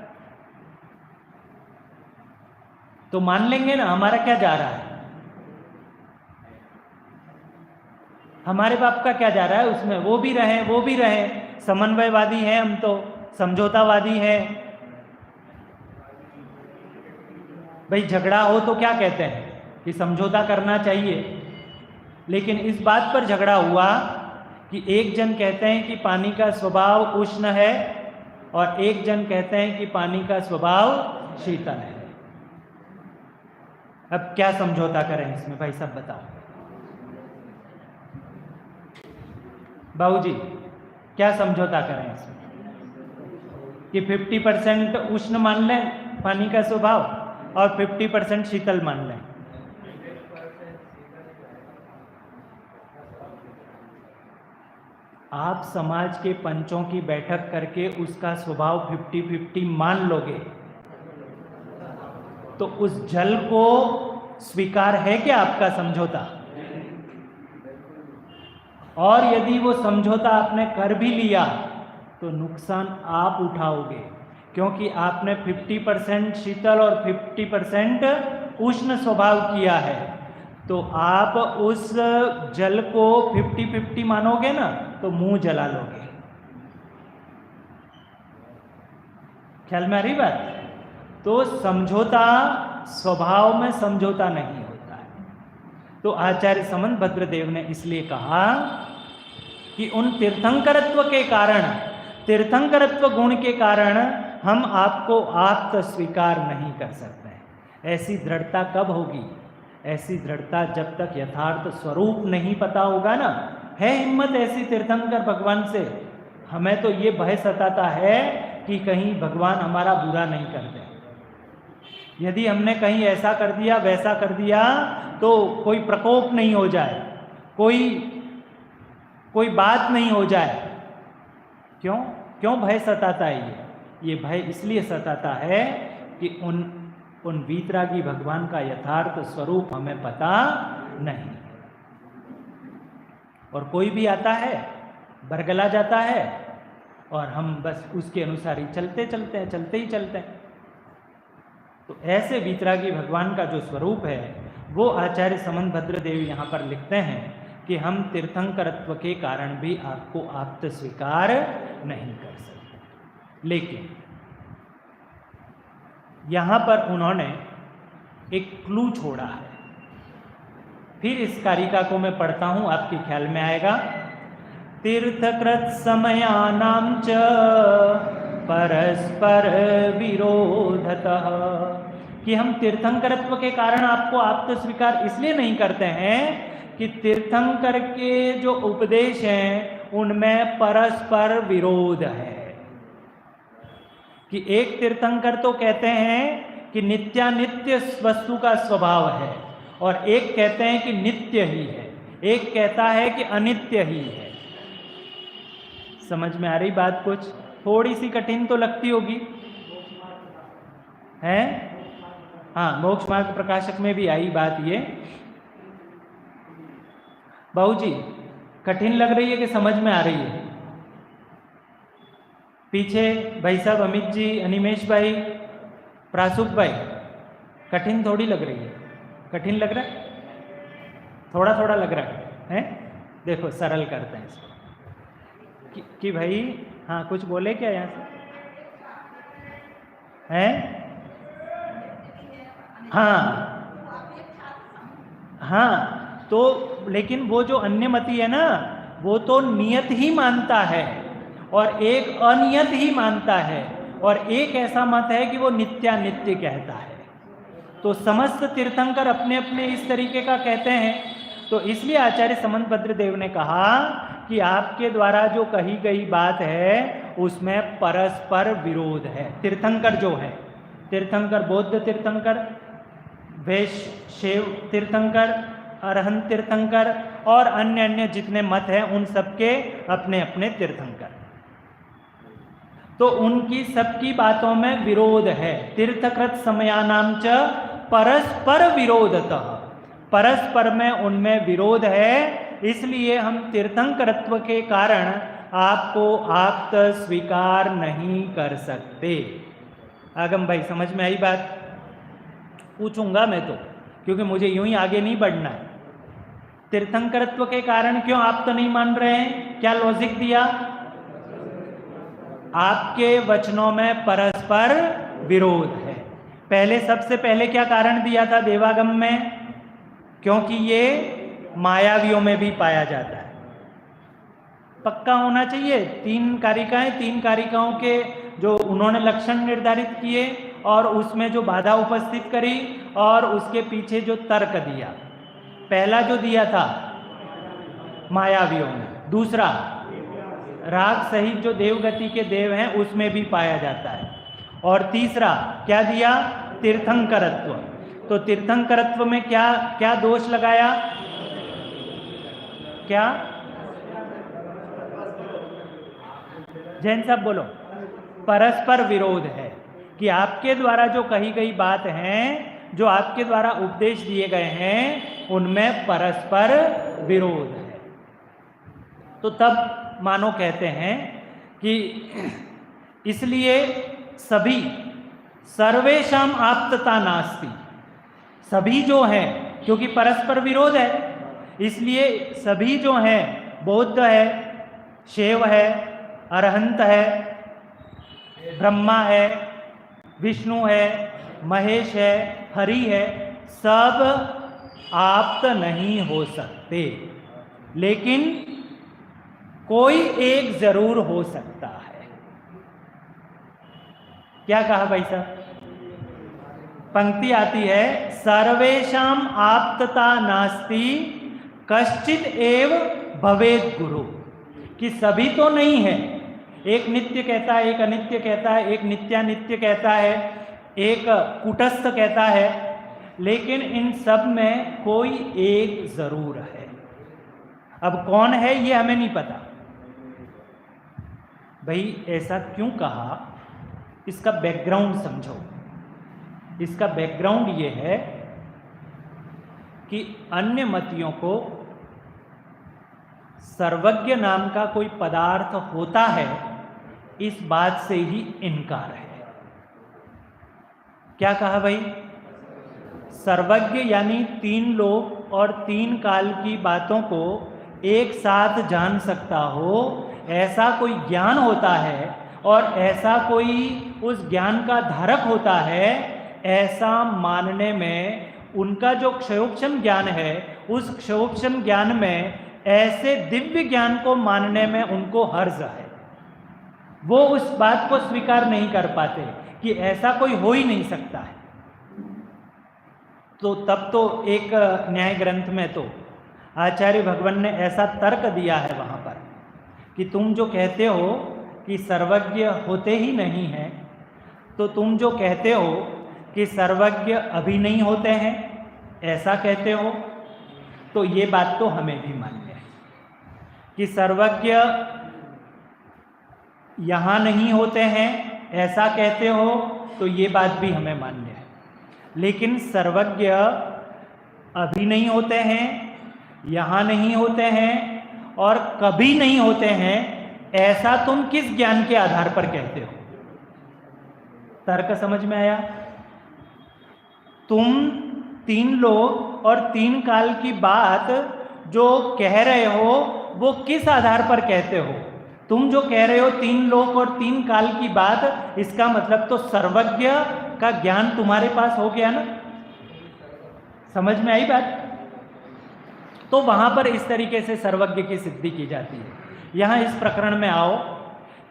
तो मान लेंगे ना, हमारा क्या जा रहा है? हमारे बाप का क्या जा रहा है उसमें? वो भी रहे, वो भी रहे, समन्वयवादी हैं हम, तो समझौतावादी हैं। भाई झगड़ा हो तो क्या कहते हैं कि समझौता करना चाहिए, लेकिन इस बात पर झगड़ा हुआ कि एक जन कहते हैं कि पानी का स्वभाव उष्ण है और एक जन कहते हैं कि पानी का स्वभाव शीतल है। अब क्या समझौता करें इसमें भाई, सब बताओ। बाबूजी क्या समझौता करें इसमें? कि 50% उष्ण मान लें पानी का स्वभाव और 50% शीतल मान लें। आप समाज के पंचों की बैठक करके उसका स्वभाव 50-50 मान लोगे, तो उस जल को स्वीकार है क्या आपका समझौता? और यदि वो समझौता आपने कर भी लिया तो नुकसान आप उठाओगे, क्योंकि आपने 50% शीतल और 50% उष्ण स्वभाव किया है। तो आप उस जल को 50-50 मानोगे ना, तो मुंह जला लोगे। ख्याल में आ रही बात? तो समझौता, स्वभाव में समझौता नहीं होता है। तो आचार्य समंतभद्र देव ने इसलिए कहा कि उन तीर्थंकरत्व के कारण, तीर्थंकरत्व गुण के कारण हम आपको आप्त स्वीकार नहीं कर सकते। ऐसी दृढ़ता कब होगी? ऐसी दृढ़ता जब तक यथार्थ स्वरूप नहीं पता होगा ना। है हिम्मत ऐसी तीर्थंकर भगवान से? हमें तो ये भय सताता है कि कहीं भगवान हमारा बुरा नहीं कर दे। यदि हमने कहीं ऐसा कर दिया, वैसा कर दिया, तो कोई प्रकोप नहीं हो जाए, कोई बात नहीं हो जाए, क्यों क्यों भय सताता है? ये भय इसलिए सताता है कि उन वीतरागी भगवान का यथार्थ स्वरूप हमें पता नहीं। और कोई भी आता है, बरगला जाता है, और हम बस उसके अनुसार ही चलते हैं। तो ऐसे वीतरागी भगवान का जो स्वरूप है वो आचार्य समंतभद्र देव यहाँ पर लिखते हैं कि हम तीर्थंकरत्व के कारण भी आपको आप्त स्वीकार नहीं कर सकते। लेकिन यहाँ पर उन्होंने एक क्लू छोड़ा है। फिर इस कारिका को मैं पढ़ता हूँ, आपके ख्याल में आएगा। तीर्थकृत समयानां च परस्पर विरोधतः, कि हम तीर्थंकरत्व के कारण आपको आप्त स्वीकार इसलिए नहीं करते हैं कि तीर्थंकर के जो उपदेश हैं उनमें परस्पर विरोध है। कि एक तीर्थंकर तो कहते हैं कि नित्यानित्य वस्तु का स्वभाव है, और एक कहते हैं कि नित्य ही है, एक कहता है कि अनित्य ही है। समझ में आ रही बात? कुछ थोड़ी सी कठिन तो लगती होगी, है? हाँ, मोक्ष मार्ग प्रकाशक में भी आई बात ये। बाबू जी, कठिन लग रही है कि समझ में आ रही है? पीछे भाई साहब, अमित जी, अनिमेश भाई, प्रासुप भाई, कठिन थोड़ी लग रही है? कठिन लग रहा है? थोड़ा थोड़ा लग रहा है? देखो सरल करते हैं इसको कि भाई, हाँ कुछ बोले क्या यहाँ से? हैं? हाँ, तो लेकिन वो जो अन्यमति है ना, वो तो नियत ही मानता है और एक अनियत ही मानता है, और एक ऐसा मत है कि वो नित्यानित्य कहता है। तो समस्त तीर्थंकर अपने अपने इस तरीके का कहते हैं। तो इसलिए आचार्य समंतभद्र देव ने कहा कि आपके द्वारा जो कही गई बात है उसमें परस्पर विरोध है। तीर्थंकर जो है, तीर्थंकर, बौद्ध तीर्थंकर, वैष्णव तीर्थंकर, अरहंत तीर्थंकर और अन्य अन्य जितने मत हैं, उन सबके अपने अपने तीर्थंकर, तो उनकी सबकी बातों में विरोध है। तीर्थकृत समयानां च परस्पर विरोधतः, परस्पर में उनमें विरोध है। इसलिए हम तीर्थंकरत्व के कारण आपको आप्त स्वीकार नहीं कर सकते। आगम भाई, समझ में आई बात? पूछूंगा मैं तो, क्योंकि मुझे यूं ही आगे नहीं बढ़ना है। तीर्थंकरत्व के कारण क्यों आप तो नहीं मान रहे हैं? क्या लॉजिक दिया? आपके वचनों में परस्पर विरोध है। पहले, सबसे पहले क्या कारण दिया था देवागम में? क्योंकि ये मायावियों में भी पाया जाता है। पक्का होना चाहिए। 3 कारिकाएं, 3 कारिकाओं के जो उन्होंने लक्षण निर्धारित किए और उसमें जो बाधा उपस्थित करी और उसके पीछे जो तर्क दिया। पहला जो दिया था मायावियों में, दूसरा राग सहित जो देवगति के देव हैं उसमें भी पाया जाता है, और तीसरा क्या दिया? तीर्थंकरत्व। तो तीर्थंकरत्व में क्या क्या दोष लगाया? क्या? जैन साहब बोलो। परस्पर विरोध है कि आपके द्वारा जो कही गई बात है, जो आपके द्वारा उपदेश दिए गए हैं, उनमें परस्पर विरोध है। तो तब मानो कहते हैं कि इसलिए सभी सर्वेषाम आप्तता नास्ति, सभी जो हैं, क्योंकि परस्पर विरोध है, इसलिए सभी जो हैं, बौद्ध है, शैव है, अरहंत है, ब्रह्मा है, विष्णु है, महेश है, हरि है, सब आप्त नहीं हो सकते, लेकिन कोई एक जरूर हो सकता है। क्या कहा भाई साहब? पंक्ति आती है, सर्वेषाम आप्तता नास्ति कश्चित एव भवेत् गुरु, कि सभी तो नहीं है। एक नित्य कहता है, एक अनित्य कहता है, एक नित्यानित्य कहता है, एक कूटस्थ कहता है, लेकिन इन सब में कोई एक जरूर है। अब कौन है ये हमें नहीं पता। भाई ऐसा क्यों कहा, इसका बैकग्राउंड समझो। इसका बैकग्राउंड ये है कि अन्य मतियों को सर्वज्ञ नाम का कोई पदार्थ होता है, इस बात से ही इनकार है। क्या कहा भाई? सर्वज्ञ यानी 3 लोक और 3 काल की बातों को एक साथ जान सकता हो, ऐसा कोई ज्ञान होता है और ऐसा कोई उस ज्ञान का धारक होता है, ऐसा मानने में उनका जो क्षयोक्षम ज्ञान है, उस क्षयोक्षम ज्ञान में ऐसे दिव्य ज्ञान को मानने में उनको हर्ज है। वो उस बात को स्वीकार नहीं कर पाते कि ऐसा कोई हो ही नहीं सकता है। तो तब तो एक न्याय ग्रंथ में तो आचार्य भगवान ने ऐसा तर्क दिया है वहाँ पर कि तुम जो कहते हो कि सर्वज्ञ होते ही नहीं हैं, तो तुम जो कहते हो कि सर्वज्ञ अभी नहीं होते हैं, ऐसा कहते हो, तो ये बात तो हमें भी मान्य है कि सर्वज्ञ यहाँ नहीं होते हैं, ऐसा कहते हो, तो ये बात भी हमें मान्य है। लेकिन सर्वज्ञ अभी नहीं होते हैं, यहाँ नहीं होते हैं और कभी नहीं होते हैं, ऐसा तुम किस ज्ञान के आधार पर कहते हो? तर्क समझ में आया? तुम 3 लोक और 3 काल की बात जो कह रहे हो, वो किस आधार पर कहते हो? तुम जो कह रहे हो 3 लोक और 3 काल की बात, इसका मतलब तो सर्वज्ञ का ज्ञान तुम्हारे पास हो गया ना। समझ में आई बात? तो वहां पर इस तरीके से सर्वज्ञ की सिद्धि की जाती है। यहां इस प्रकरण में आओ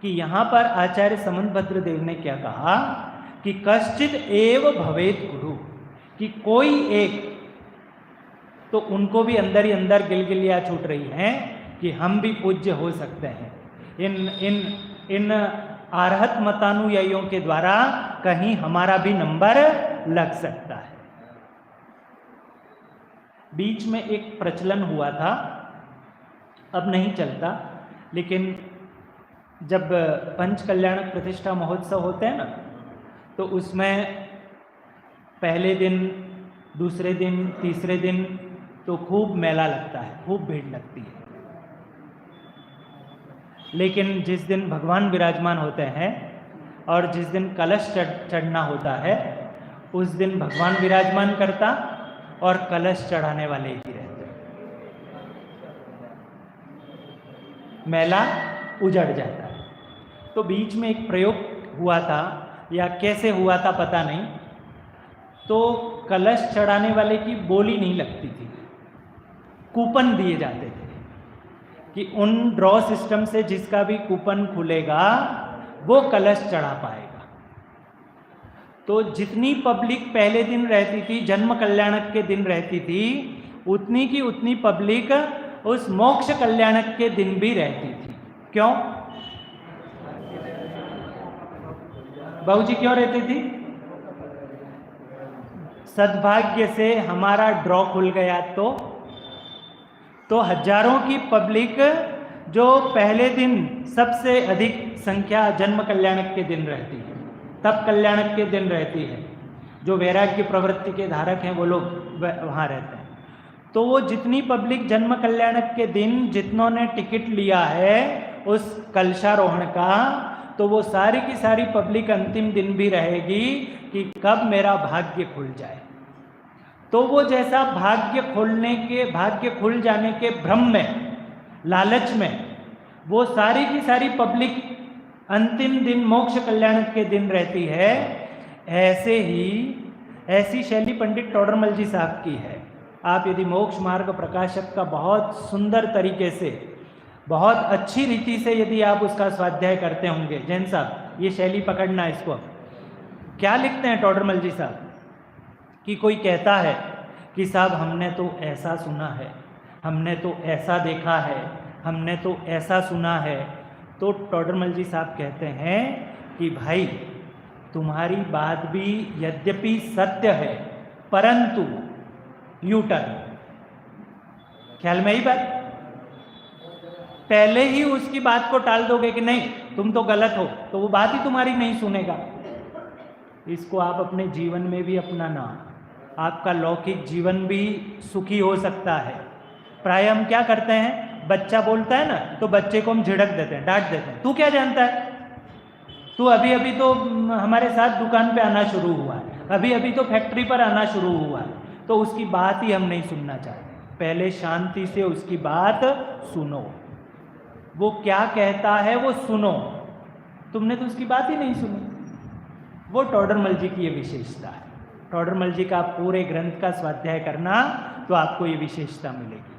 कि यहां पर आचार्य समंतभद्र देव ने क्या कहा कि कश्चित एव भवेत गुरु, कि कोई एक, तो उनको भी अंदर ही अंदर गिलगिलियां छूट रही हैं कि हम भी पूज्य हो सकते हैं। इन आरहत मतानुयायियों के द्वारा कहीं हमारा भी नंबर लग सकता है। बीच में एक प्रचलन हुआ था, अब नहीं चलता, लेकिन जब पंच कल्याणक प्रतिष्ठा महोत्सव होते हैं ना, तो उसमें पहले दिन, दूसरे दिन, तीसरे दिन तो खूब मेला लगता है, खूब भीड़ लगती है। लेकिन जिस दिन भगवान विराजमान होते हैं और जिस दिन कलश चढ़ना होता है, उस दिन भगवान विराजमान करता और कलश चढ़ाने वाले ही रहते, मेला उजड़ जाता है। तो बीच में एक प्रयोग हुआ था, या कैसे हुआ था पता नहीं, तो कलश चढ़ाने वाले की बोली नहीं लगती थी, कूपन दिए जाते थे कि उन ड्रॉ सिस्टम से जिसका भी कूपन खुलेगा वो कलश चढ़ा पाएगा। तो जितनी पब्लिक पहले दिन रहती थी, जन्म कल्याणक के दिन रहती थी, उतनी की उतनी पब्लिक उस मोक्ष कल्याणक के दिन भी रहती थी। क्यों बाबूजी, क्यों रहती थी? सद्भाग्य से हमारा ड्रॉ खुल गया तो हजारों की पब्लिक जो पहले दिन सबसे अधिक संख्या जन्म कल्याणक के दिन रहती है, तप कल्याणक के दिन रहती है, जो वैराग्य प्रवृत्ति के धारक हैं वो लोग वहाँ रहते हैं। तो वो जितनी पब्लिक जन्म कल्याणक के दिन जितनों ने टिकट लिया है उस कलशारोहण का, तो वो सारी की सारी पब्लिक अंतिम दिन भी रहेगी कि कब मेरा भाग्य खुल जाए। तो वो जैसा भाग्य खुल जाने के भ्रम में, लालच में, वो सारी की सारी पब्लिक अंतिम दिन मोक्ष कल्याण के दिन रहती है, ऐसे ही ऐसी शैली पंडित टोडरमल जी साहब की है। आप यदि मोक्ष मार्ग प्रकाशक का बहुत सुंदर तरीके से, बहुत अच्छी रीति से यदि आप उसका स्वाध्याय करते होंगे, जैन साहब ये शैली पकड़ना, इसको क्या लिखते हैं टोडरमल जी साहब कि कोई कहता है कि साहब हमने तो ऐसा सुना है, हमने तो ऐसा देखा है, हमने तो ऐसा सुना है, तो टोडरमल जी साहब कहते हैं कि भाई तुम्हारी बात भी यद्यपि सत्य है, परंतु यू टर्न। ख्याल में ही बात? पहले ही उसकी बात को टाल दोगे कि नहीं तुम तो गलत हो, तो वो बात ही तुम्हारी नहीं सुनेगा। इसको आप अपने जीवन में भी अपनाना, आपका लौकिक जीवन भी सुखी हो सकता है। प्राय हम क्या करते हैं, बच्चा बोलता है ना तो बच्चे को हम झिड़क देते हैं, डांट देते हैं, तू क्या जानता है, तू अभी अभी तो हमारे साथ दुकान पे आना शुरू हुआ है, अभी अभी तो फैक्ट्री पर आना शुरू हुआ है, तो उसकी बात ही हम नहीं सुनना चाहते। पहले शांति से उसकी बात सुनो, वो क्या कहता है वो सुनो। तुमने तो उसकी बात ही नहीं सुनी। वो टोडरमल जी की ये विशेषता है। टोडरमल जी का आप पूरे ग्रंथ का स्वाध्याय करना तो आपको ये विशेषता मिलेगी।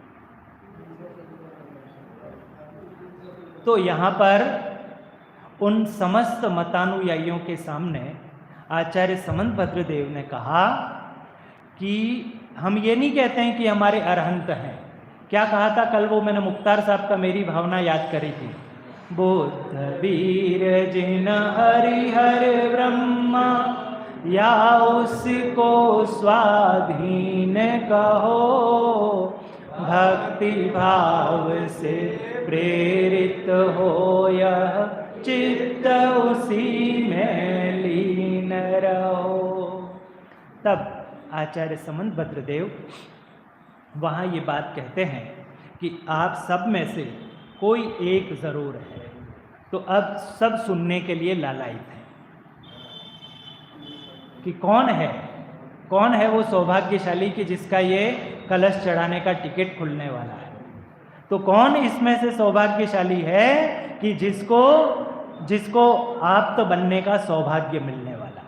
तो यहाँ पर उन समस्त मतानुयायियों के सामने आचार्य समंतभद्र देव ने कहा कि हम ये नहीं कहते हैं कि हमारे अरहंत हैं। क्या कहा था कल, वो मैंने मुख्तार साहब का मेरी भावना याद करी थी, बुद्ध वीर जिन हरिहर ब्रह्मा या उसको स्वाधीन कहो, भक्ति भाव से प्रेरित हो यह चित्त उसी में लीन रहो। तब आचार्य समंतभद्र देव वहाँ ये बात कहते हैं कि आप सब में से कोई एक ज़रूर है, तो अब सब सुनने के लिए लालायित हैं कि कौन है वो सौभाग्यशाली कि जिसका ये कलश चढ़ाने का टिकट खुलने वाला है। तो कौन इसमें से सौभाग्यशाली है कि जिसको आप तो बनने का सौभाग्य मिलने वाला है,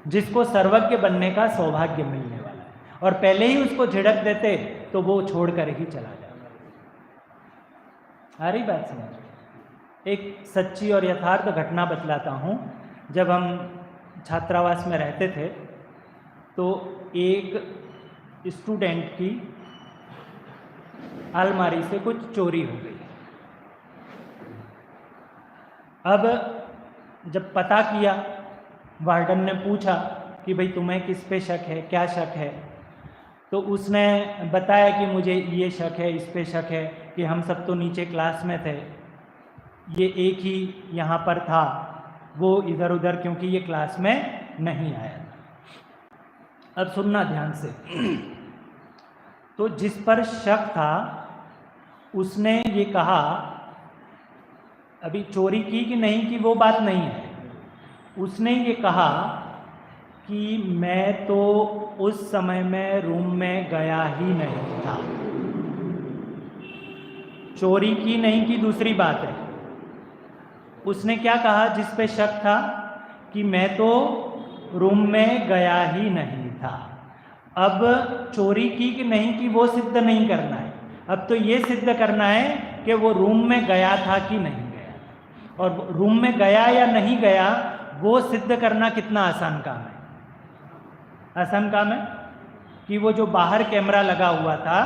जिसको सर्वज्ञ बनने का सौभाग्य मिलने वाला है, और पहले ही उसको झिड़क देते तो वो छोड़कर ही चला जाता। आ रही बात समझ। एक सच्ची और यथार्थ घटना बतलाता हूँ। जब हम छात्रावास में रहते थे तो एक स्टूडेंट की अलमारी से कुछ चोरी हो गई। अब जब पता किया, वार्डन ने पूछा कि भाई तुम्हें किस पे शक है, क्या शक है, तो उसने बताया कि मुझे ये शक है, इस पे शक है कि हम सब तो नीचे क्लास में थे, ये एक ही यहाँ पर था, वो इधर उधर क्योंकि ये क्लास में नहीं आया था। अब सुनना ध्यान से। तो जिस पर शक था उसने ये कहा, अभी चोरी की कि नहीं की वो बात नहीं है, उसने ये कहा कि मैं तो उस समय में रूम में गया ही नहीं था। चोरी की नहीं की दूसरी बात है। उसने क्या कहा जिस पे शक था कि मैं तो रूम में गया ही नहीं था। अब चोरी की कि नहीं की वो सिद्ध नहीं करना है, अब तो ये सिद्ध करना है कि वो रूम में गया था कि नहीं गया, और रूम में गया या नहीं गया वो सिद्ध करना कितना आसान काम है। आसान काम है कि वो जो बाहर कैमरा लगा हुआ था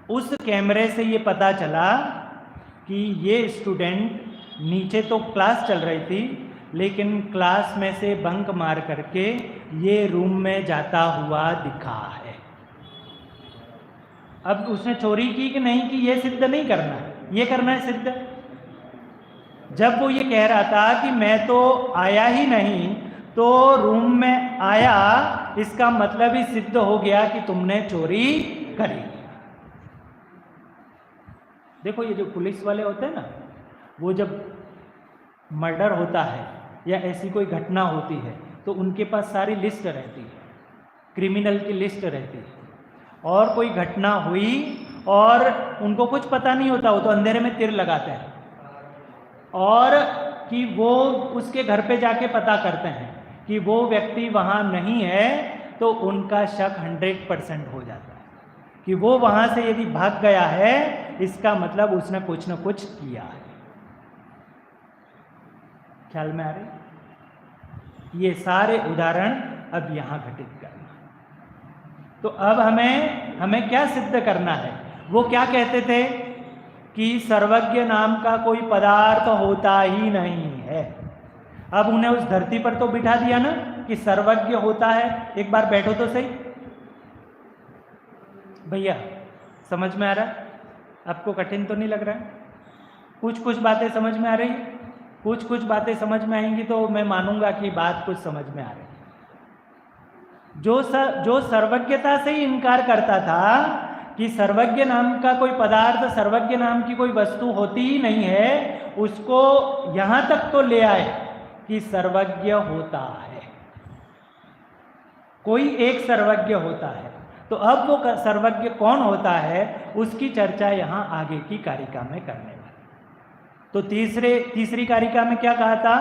उस कैमरे से ये पता चला कि ये स्टूडेंट नीचे तो क्लास चल रही थी लेकिन क्लास में से बंक मार करके ये रूम में जाता हुआ दिखा है। अब उसने चोरी की कि नहीं की ये सिद्ध नहीं करना है, ये करना है सिद्ध। जब वो ये कह रहा था कि मैं तो आया ही नहीं, तो रूम में आया, इसका मतलब ही सिद्ध हो गया कि तुमने चोरी करी। देखो ये जो पुलिस वाले होते हैं ना, वो जब मर्डर होता है या ऐसी कोई घटना होती है तो उनके पास सारी लिस्ट रहती है, क्रिमिनल की लिस्ट रहती है, और कोई घटना हुई और उनको कुछ पता नहीं होता, वो तो अंधेरे में तीर लगाते हैं और कि वो उसके घर पे जाके पता करते हैं कि वो व्यक्ति वहाँ नहीं है, तो उनका शक 100% हो जाता है कि वो वहाँ से यदि भाग गया है इसका मतलब उसने कुछ न कुछ किया है। ख्याल में आ रही? ये सारे उदाहरण अब यहाँ घटित करना। तो अब हमें क्या सिद्ध करना है? वो क्या कहते थे कि सर्वज्ञ नाम का कोई पदार्थ होता ही नहीं है। अब उन्हें उस धरती पर तो बिठा दिया ना कि सर्वज्ञ होता है। एक बार बैठो तो सही भैया, समझ में आ रहा? आपको कठिन तो नहीं लग रहा है? कुछ कुछ बातें समझ में आ रही, कुछ कुछ बातें समझ में आएंगी तो मैं मानूंगा कि बात कुछ समझ में आ रही। जो सर्वज्ञता से ही इनकार करता था कि सर्वज्ञ नाम का कोई पदार्थ, सर्वज्ञ नाम की कोई वस्तु होती ही नहीं है, उसको यहां तक तो ले आए कि सर्वज्ञ होता है, कोई एक सर्वज्ञ होता है। तो अब वो सर्वज्ञ कौन होता है उसकी चर्चा यहां आगे की कारिका में करने वाले। तो तीसरी कारिका में क्या कहा था?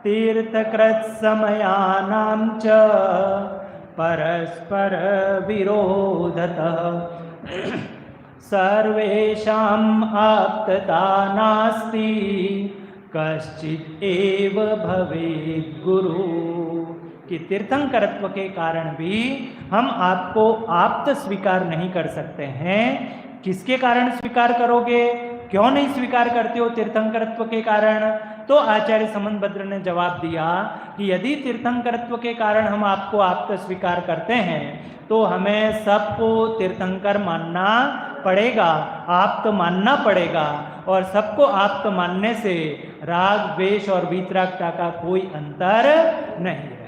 तीर्थकृत समयानां च परस्पर विरोधतः सर्वेषाम् आप्तता नास्ति कश्चित् एव भवेत् गुरु। कि तीर्थंकरत्व के कारण भी हम आपको आप्त स्वीकार नहीं कर सकते हैं। किसके कारण स्वीकार करोगे? क्यों नहीं स्वीकार करते हो तीर्थंकरत्व के कारण? तो आचार्य समंतभद्र ने जवाब दिया कि यदि तीर्थंकरत्व के कारण हम आपको आप्त स्वीकार करते हैं तो हमें सबको तीर्थंकर मानना पड़ेगा, आप्त मानना पड़ेगा, और सबको आप्त मानने से राग द्वेष और वीतरागता का कोई अंतर नहीं रहेगा।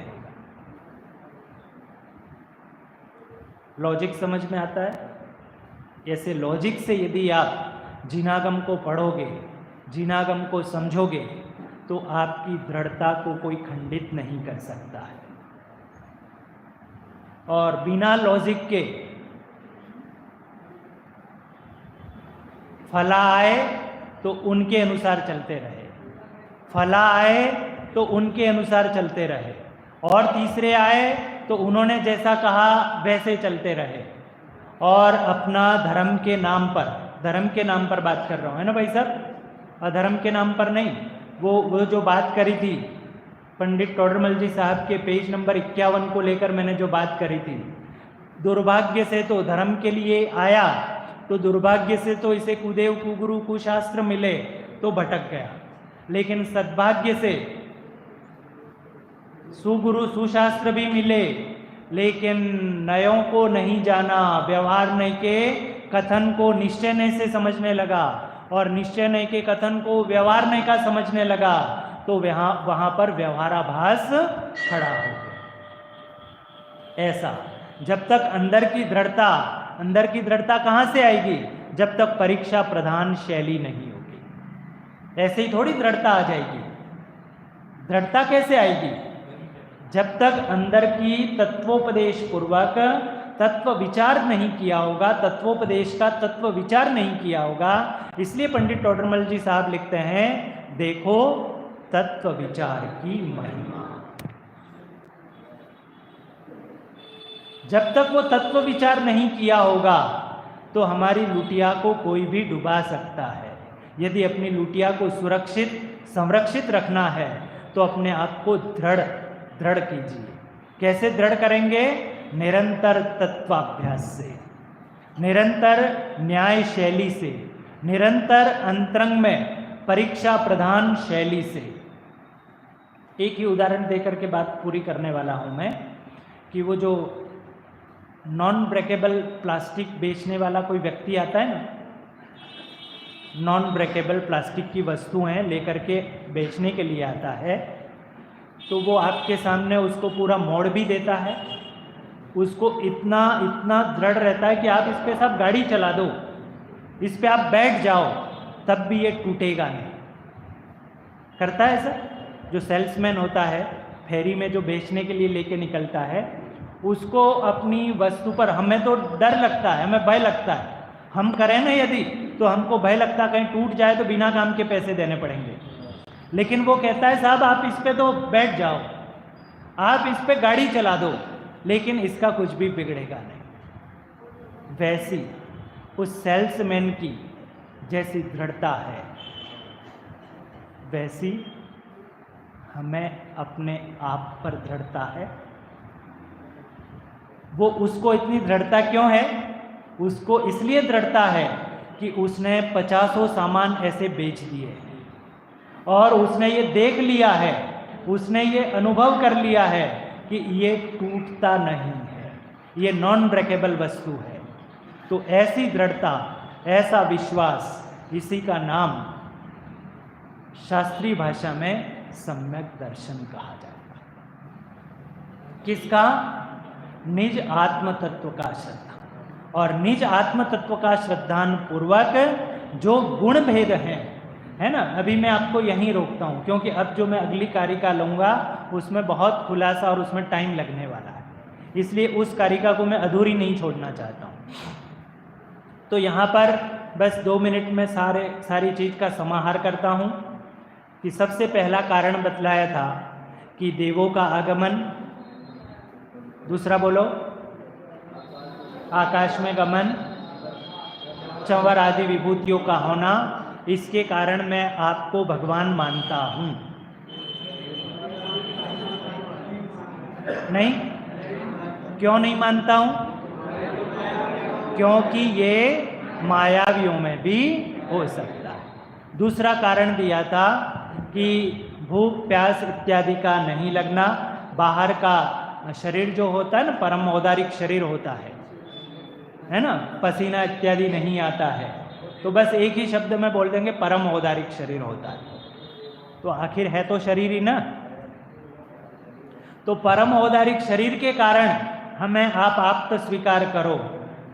लॉजिक समझ में आता है? ऐसे लॉजिक से यदि आप जिनागम को पढ़ोगे, जिनागम को समझोगे, तो आपकी दृढ़ता को कोई खंडित नहीं कर सकता है। और बिना लॉजिक के फला आए तो उनके अनुसार चलते रहे, फला आए तो उनके अनुसार चलते रहे, और तीसरे आए तो उन्होंने जैसा कहा वैसे चलते रहे, और अपना धर्म के नाम पर बात कर रहा हूं, है ना भाई साहब? अधर्म के नाम पर नहीं। वो जो बात करी थी पंडित टोडरमल जी साहब के पेज नंबर 51 को लेकर मैंने जो बात करी थी, दुर्भाग्य से तो धर्म के लिए आया, तो दुर्भाग्य से तो इसे कुदेव कुगुरु कुशास्त्र मिले तो भटक गया, लेकिन सद्भाग्य से सुगुरु सुशास्त्र भी मिले, लेकिन नयों को नहीं जाना, व्यवहार नहीं के कथन को निश्चय नहीं से समझने लगा, और निश्चय नहीं के कथन को व्यवहार नहीं का समझने लगा, तो वहां पर व्यवहाराभास खड़ा हो गया। ऐसा जब तक अंदर की दृढ़ता कहां से आएगी? जब तक परीक्षा प्रधान शैली नहीं होगी। ऐसे ही थोड़ी दृढ़ता आ जाएगी। दृढ़ता कैसे आएगी? जब तक अंदर की तत्वोपदेश पूर्वक तत्व विचार नहीं किया होगा, तत्वोपदेश का तत्व विचार नहीं किया होगा। इसलिए पंडित टोडरमल जी साहब लिखते हैं, देखो तत्व विचार की महिमा। जब तक वो तत्व विचार नहीं किया होगा तो हमारी लुटिया को कोई भी डुबा सकता है। यदि अपनी लुटिया को सुरक्षित संरक्षित रखना है तो अपने आप को दृढ़ कीजिए। कैसे दृढ़ करेंगे? निरंतर तत्वाभ्यास से, निरंतर न्याय शैली से, निरंतर अंतरंग में परीक्षा प्रधान शैली से। एक ही उदाहरण देकर के बात पूरी करने वाला हूं मैं, कि वो जो नॉन ब्रेकेबल प्लास्टिक बेचने वाला कोई व्यक्ति आता है ना, नॉन ब्रेकेबल प्लास्टिक की वस्तुएं लेकर के बेचने के लिए आता है, तो वो आपके सामने उसको पूरा मोड़ भी देता है, उसको इतना दृढ़ रहता है कि आप इस पे सब गाड़ी चला दो, इस पे आप बैठ जाओ, तब भी ये टूटेगा नहीं। करता है ऐसा? जो सेल्समैन होता है फेरी में, जो बेचने के लिए लेके निकलता है, उसको अपनी वस्तु पर, हमें तो डर लगता है, हमें भय लगता है, हम करें ना यदि, तो हमको भय लगता है कहीं टूट जाए तो बिना काम के पैसे देने पड़ेंगे। लेकिन वो कहता है साहब आप इस पे तो बैठ जाओ, आप इस पे गाड़ी चला दो, लेकिन इसका कुछ भी बिगड़ेगा नहीं। वैसी उस सेल्समैन की जैसी दृढ़ता है, वैसी हमें अपने आप पर दृढ़ता है। वो उसको इतनी दृढ़ता क्यों है? उसको इसलिए दृढ़ता है कि उसने 50 सामान ऐसे बेच दिए हैं, और उसने ये देख लिया है, उसने ये अनुभव कर लिया है कि ये टूटता नहीं है, ये नॉन ब्रेकेबल वस्तु है। तो ऐसी दृढ़ता ऐसा विश्वास, इसी का नाम शास्त्रीय भाषा में सम्यक दर्शन कहा जाता है। किसका? निज आत्म तत्व का श्रद्धा, और निज आत्म तत्व का श्रद्धान पूर्वक जो गुण भेद हैं, है ना। अभी मैं आपको यहीं रोकता हूँ, क्योंकि अब जो मैं अगली कारिका लूँगा उसमें बहुत खुलासा और उसमें टाइम लगने वाला है, इसलिए उस कारिका को मैं अधूरी नहीं छोड़ना चाहता हूँ। तो यहाँ पर बस 2 मिनट में सारी चीज़ का समाहार करता हूँ कि सबसे पहला कारण बतलाया था कि देवों का आगमन, दूसरा बोलो आकाश में गमन, चंवर आदि विभूतियों का होना, इसके कारण मैं आपको भगवान मानता हूँ। नहीं, क्यों नहीं मानता हूँ? क्योंकि ये मायावियों में भी हो सकता है। दूसरा कारण दिया था कि भूख प्यास इत्यादि का नहीं लगना, बाहर का शरीर जो होता है ना, परम औदारिक शरीर होता है ना, पसीना इत्यादि नहीं आता है, तो बस एक ही शब्द में बोल देंगे परम औदारिक शरीर होता है। तो आखिर है तो शरीर ही ना। तो परम औदारिक शरीर के कारण हमें आप तो स्वीकार करो,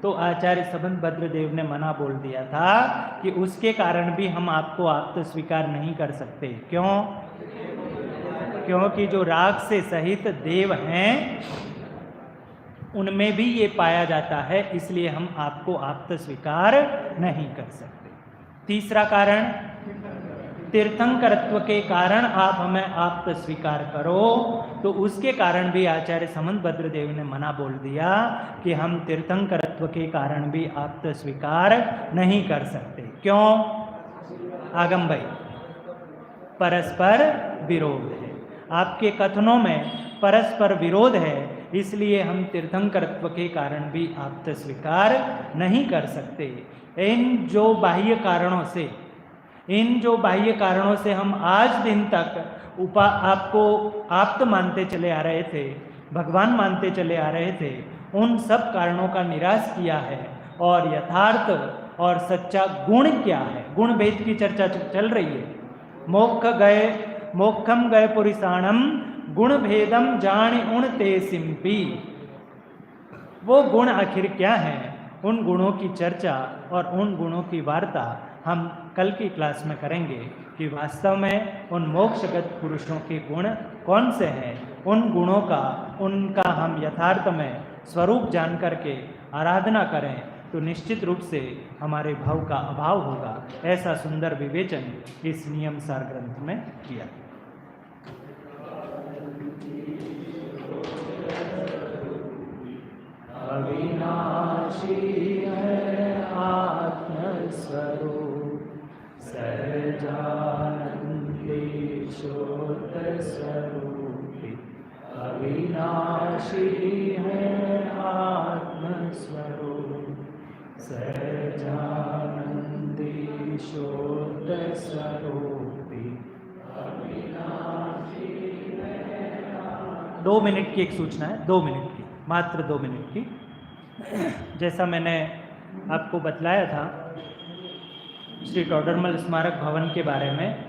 तो आचार्य संबंध भद्रदेव ने मना बोल दिया था कि उसके कारण भी हम आपको तो स्वीकार नहीं कर सकते। क्यों? क्योंकि जो राग से सहित देव हैं उनमें भी ये पाया जाता है, इसलिए हम आपको तो स्वीकार नहीं कर सकते। तीसरा कारण, तीर्थंकरत्व के कारण आप हमें तो स्वीकार करो, तो उसके कारण भी आचार्य संबंध भद्रदेव ने मना बोल दिया कि हम तीर्थंकरत्व के कारण भी तो स्वीकार नहीं कर सकते। क्यों? आगम भाई, परस्पर विरोध है, आपके कथनों में परस्पर विरोध है, इसलिए हम तीर्थंकरत्व के कारण भी तो स्वीकार नहीं कर सकते। इन जो बाह्य कारणों से हम आज दिन तक आपको आप्त मानते चले आ रहे थे, भगवान मानते चले आ रहे थे, उन सब कारणों का निराश किया है। और यथार्थ और सच्चा गुण क्या है, गुण भेद की चर्चा चल रही है। मोक्षम गए पुरिसाणम गुण भेदम जानि उण ते सिंपी। वो गुण आखिर क्या है, उन गुणों की चर्चा और उन गुणों की वार्ता हम कल की क्लास में करेंगे कि वास्तव में उन मोक्षगत पुरुषों के गुण कौन से हैं। उन गुणों का, उनका हम यथार्थ में स्वरूप जान करके आराधना करें तो निश्चित रूप से हमारे भाव का अभाव होगा। ऐसा सुंदर विवेचन इस नियम सार ग्रंथ में किया। अविनाशी है आत्मस्वरूप, सहजानंदी शोत स्वरूपी। अविनाशी है आत्मस्वरूप, सहजानंदी शोत स्वरूपी। 2 मिनट की एक सूचना है, 2 मिनट की, मात्र 2 मिनट की। जैसा मैंने आपको बतलाया था श्री टोडरमल स्मारक भवन के बारे में,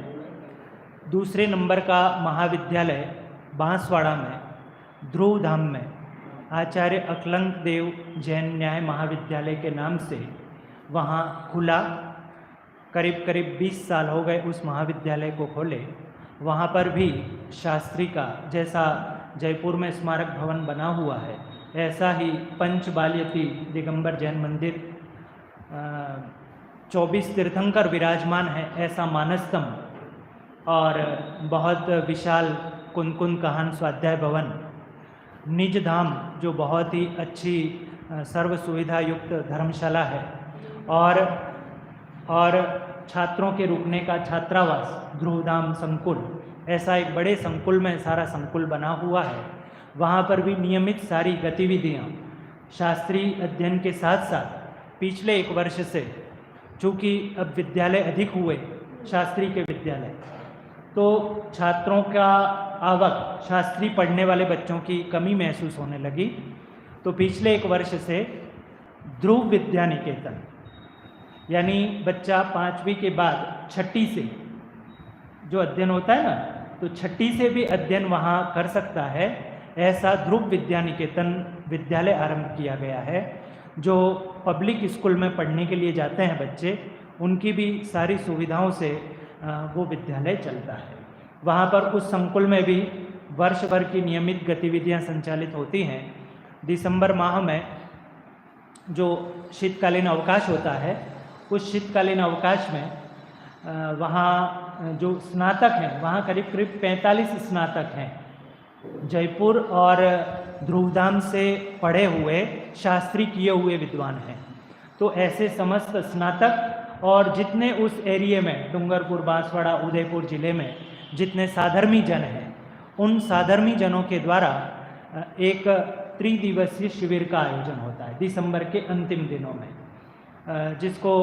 दूसरे नंबर का महाविद्यालय बांसवाड़ा में ध्रुव धाम में आचार्य अकलंक देव जैन न्याय महाविद्यालय के नाम से वहाँ खुला। करीब 20 साल हो गए उस महाविद्यालय को खोले। वहाँ पर भी शास्त्री का, जैसा जयपुर में स्मारक भवन बना हुआ है, ऐसा ही पंचबाल्यती दिगंबर जैन मंदिर, 24 तीर्थंकर विराजमान है ऐसा मानसतम, और बहुत विशाल कुनकुन कहान स्वाध्याय भवन, निज धाम जो बहुत ही अच्छी सर्व सुविधा युक्त धर्मशाला है, और छात्रों के रुकने का छात्रावास ध्रुवधाम संकुल, ऐसा एक बड़े संकुल में सारा संकुल बना हुआ है। वहाँ पर भी नियमित सारी गतिविधियाँ शास्त्रीय अध्ययन के साथ साथ पिछले 1 वर्ष से, चूँकि अब विद्यालय अधिक हुए शास्त्री के विद्यालय, तो छात्रों का आवक, शास्त्री पढ़ने वाले बच्चों की कमी महसूस होने लगी। तो पिछले 1 वर्ष से ध्रुव विद्या निकेतन, यानी बच्चा 5वीं के बाद छठी से जो अध्ययन होता है ना, तो छठी से भी अध्ययन वहाँ कर सकता है। ऐसा ध्रुव विद्या निकेतन विद्यालय आरंभ किया गया है। जो पब्लिक स्कूल में पढ़ने के लिए जाते हैं बच्चे, उनकी भी सारी सुविधाओं से वो विद्यालय चलता है। वहाँ पर उस संकुल में भी वर्ष भर की नियमित गतिविधियाँ संचालित होती हैं। दिसंबर माह में जो शीतकालीन अवकाश होता है, उस शीतकालीन अवकाश में वहाँ जो स्नातक हैं, वहाँ करीब करीब 45 स्नातक हैं, जयपुर और ध्रुवधाम से पढ़े हुए शास्त्री किए हुए विद्वान हैं। तो ऐसे समस्त स्नातक और जितने उस एरिए में डूंगरपुर, बांसवाड़ा, उदयपुर जिले में जितने साधर्मी जन हैं, उन साधर्मी जनों के द्वारा एक त्रिदिवसीय शिविर का आयोजन होता है दिसंबर के अंतिम दिनों में, जिसको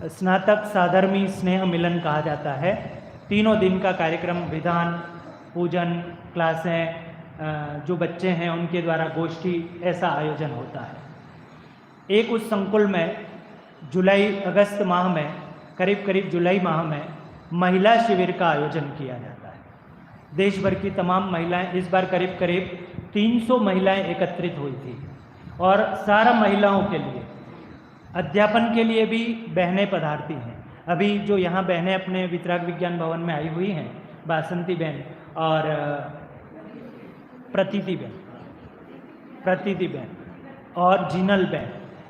स्नातक साधर्मी स्नेह मिलन कहा जाता है। 3 दिन का कार्यक्रम, विधान, पूजन, क्लासें, जो बच्चे हैं उनके द्वारा गोष्ठी, ऐसा आयोजन होता है। एक उस संकुल में अगस्त माह में, करीब करीब जुलाई माह में महिला शिविर का आयोजन किया जाता है। देश भर की तमाम महिलाएं, इस बार करीब करीब 300 महिलाएं एकत्रित हुई थी। और सारा महिलाओं के लिए, अध्यापन के लिए भी बहनें पधारती हैं। अभी जो यहाँ बहनें अपने वितराग विज्ञान भवन में आई हुई हैं, बासंती बहन और प्रतीति बहन और जीनल बहन,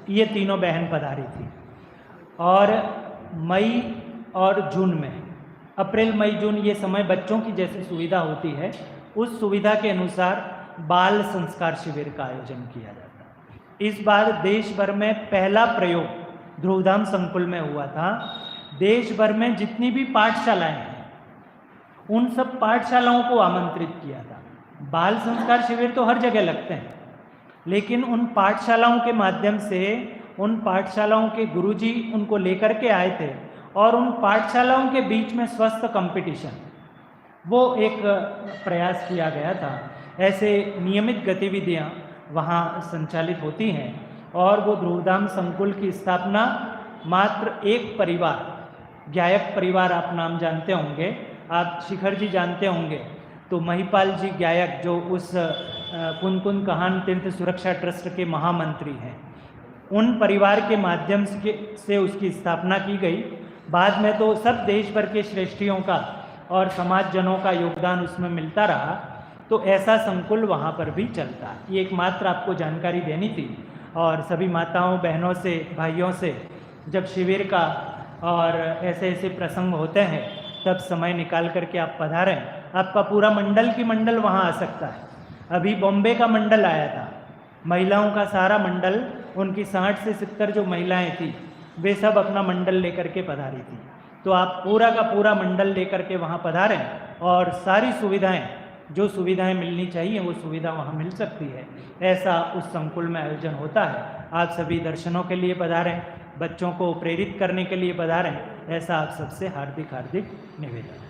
ये तीनों बहन पधारी थी। और मई और जून में, अप्रैल, मई, जून, ये समय बच्चों की जैसी सुविधा होती है, उस सुविधा के अनुसार बाल संस्कार शिविर का आयोजन किया जाता है। इस बार देश भर में पहला प्रयोग ध्रुवधाम संकुल में हुआ था। देश भर में जितनी भी पाठशालाएं हैं, उन सब पाठशालाओं को आमंत्रित किया था। बाल संस्कार शिविर तो हर जगह लगते हैं, लेकिन उन पाठशालाओं के माध्यम से उन पाठशालाओं के गुरुजी उनको लेकर के आए थे, और उन पाठशालाओं के बीच में स्वस्थ कंपटीशन, वो एक प्रयास किया गया था। ऐसे नियमित गतिविधियां वहाँ संचालित होती हैं। और वो ध्रुवधाम संकुल की स्थापना मात्र एक परिवार, गायक परिवार, आप नाम जानते होंगे, आप शिखर जी जानते होंगे, तो महिपाल जी गायक जो उस कुनकुन कहान तीर्थ सुरक्षा ट्रस्ट के महामंत्री हैं, उन परिवार के माध्यम से उसकी स्थापना की गई। बाद में तो सब देश भर के श्रेष्ठियों का और समाजजनों का योगदान उसमें मिलता रहा। तो ऐसा संकुल वहाँ पर भी चलता है। ये एकमात्र आपको जानकारी देनी थी। और सभी माताओं, बहनों से, भाइयों से जब शिविर का और ऐसे ऐसे प्रसंग होते हैं, तब समय निकाल करके आप पधारें। आपका पूरा मंडल की मंडल वहाँ आ सकता है। अभी बॉम्बे का मंडल आया था, महिलाओं का सारा मंडल, उनकी 60 से 70 जो महिलाएं थी, वे सब अपना मंडल लेकर के पधारी थी। तो आप पूरा का पूरा मंडल लेकर के वहाँ पधारें, और सारी सुविधाएं, जो सुविधाएं मिलनी चाहिए वो सुविधा वहाँ मिल सकती है। ऐसा उस संकुल में आयोजन होता है। आप सभी दर्शनों के लिए पधारें, बच्चों को प्रेरित करने के लिए पधारें, ऐसा आप सबसे हार्दिक हार्दिक निवेदन।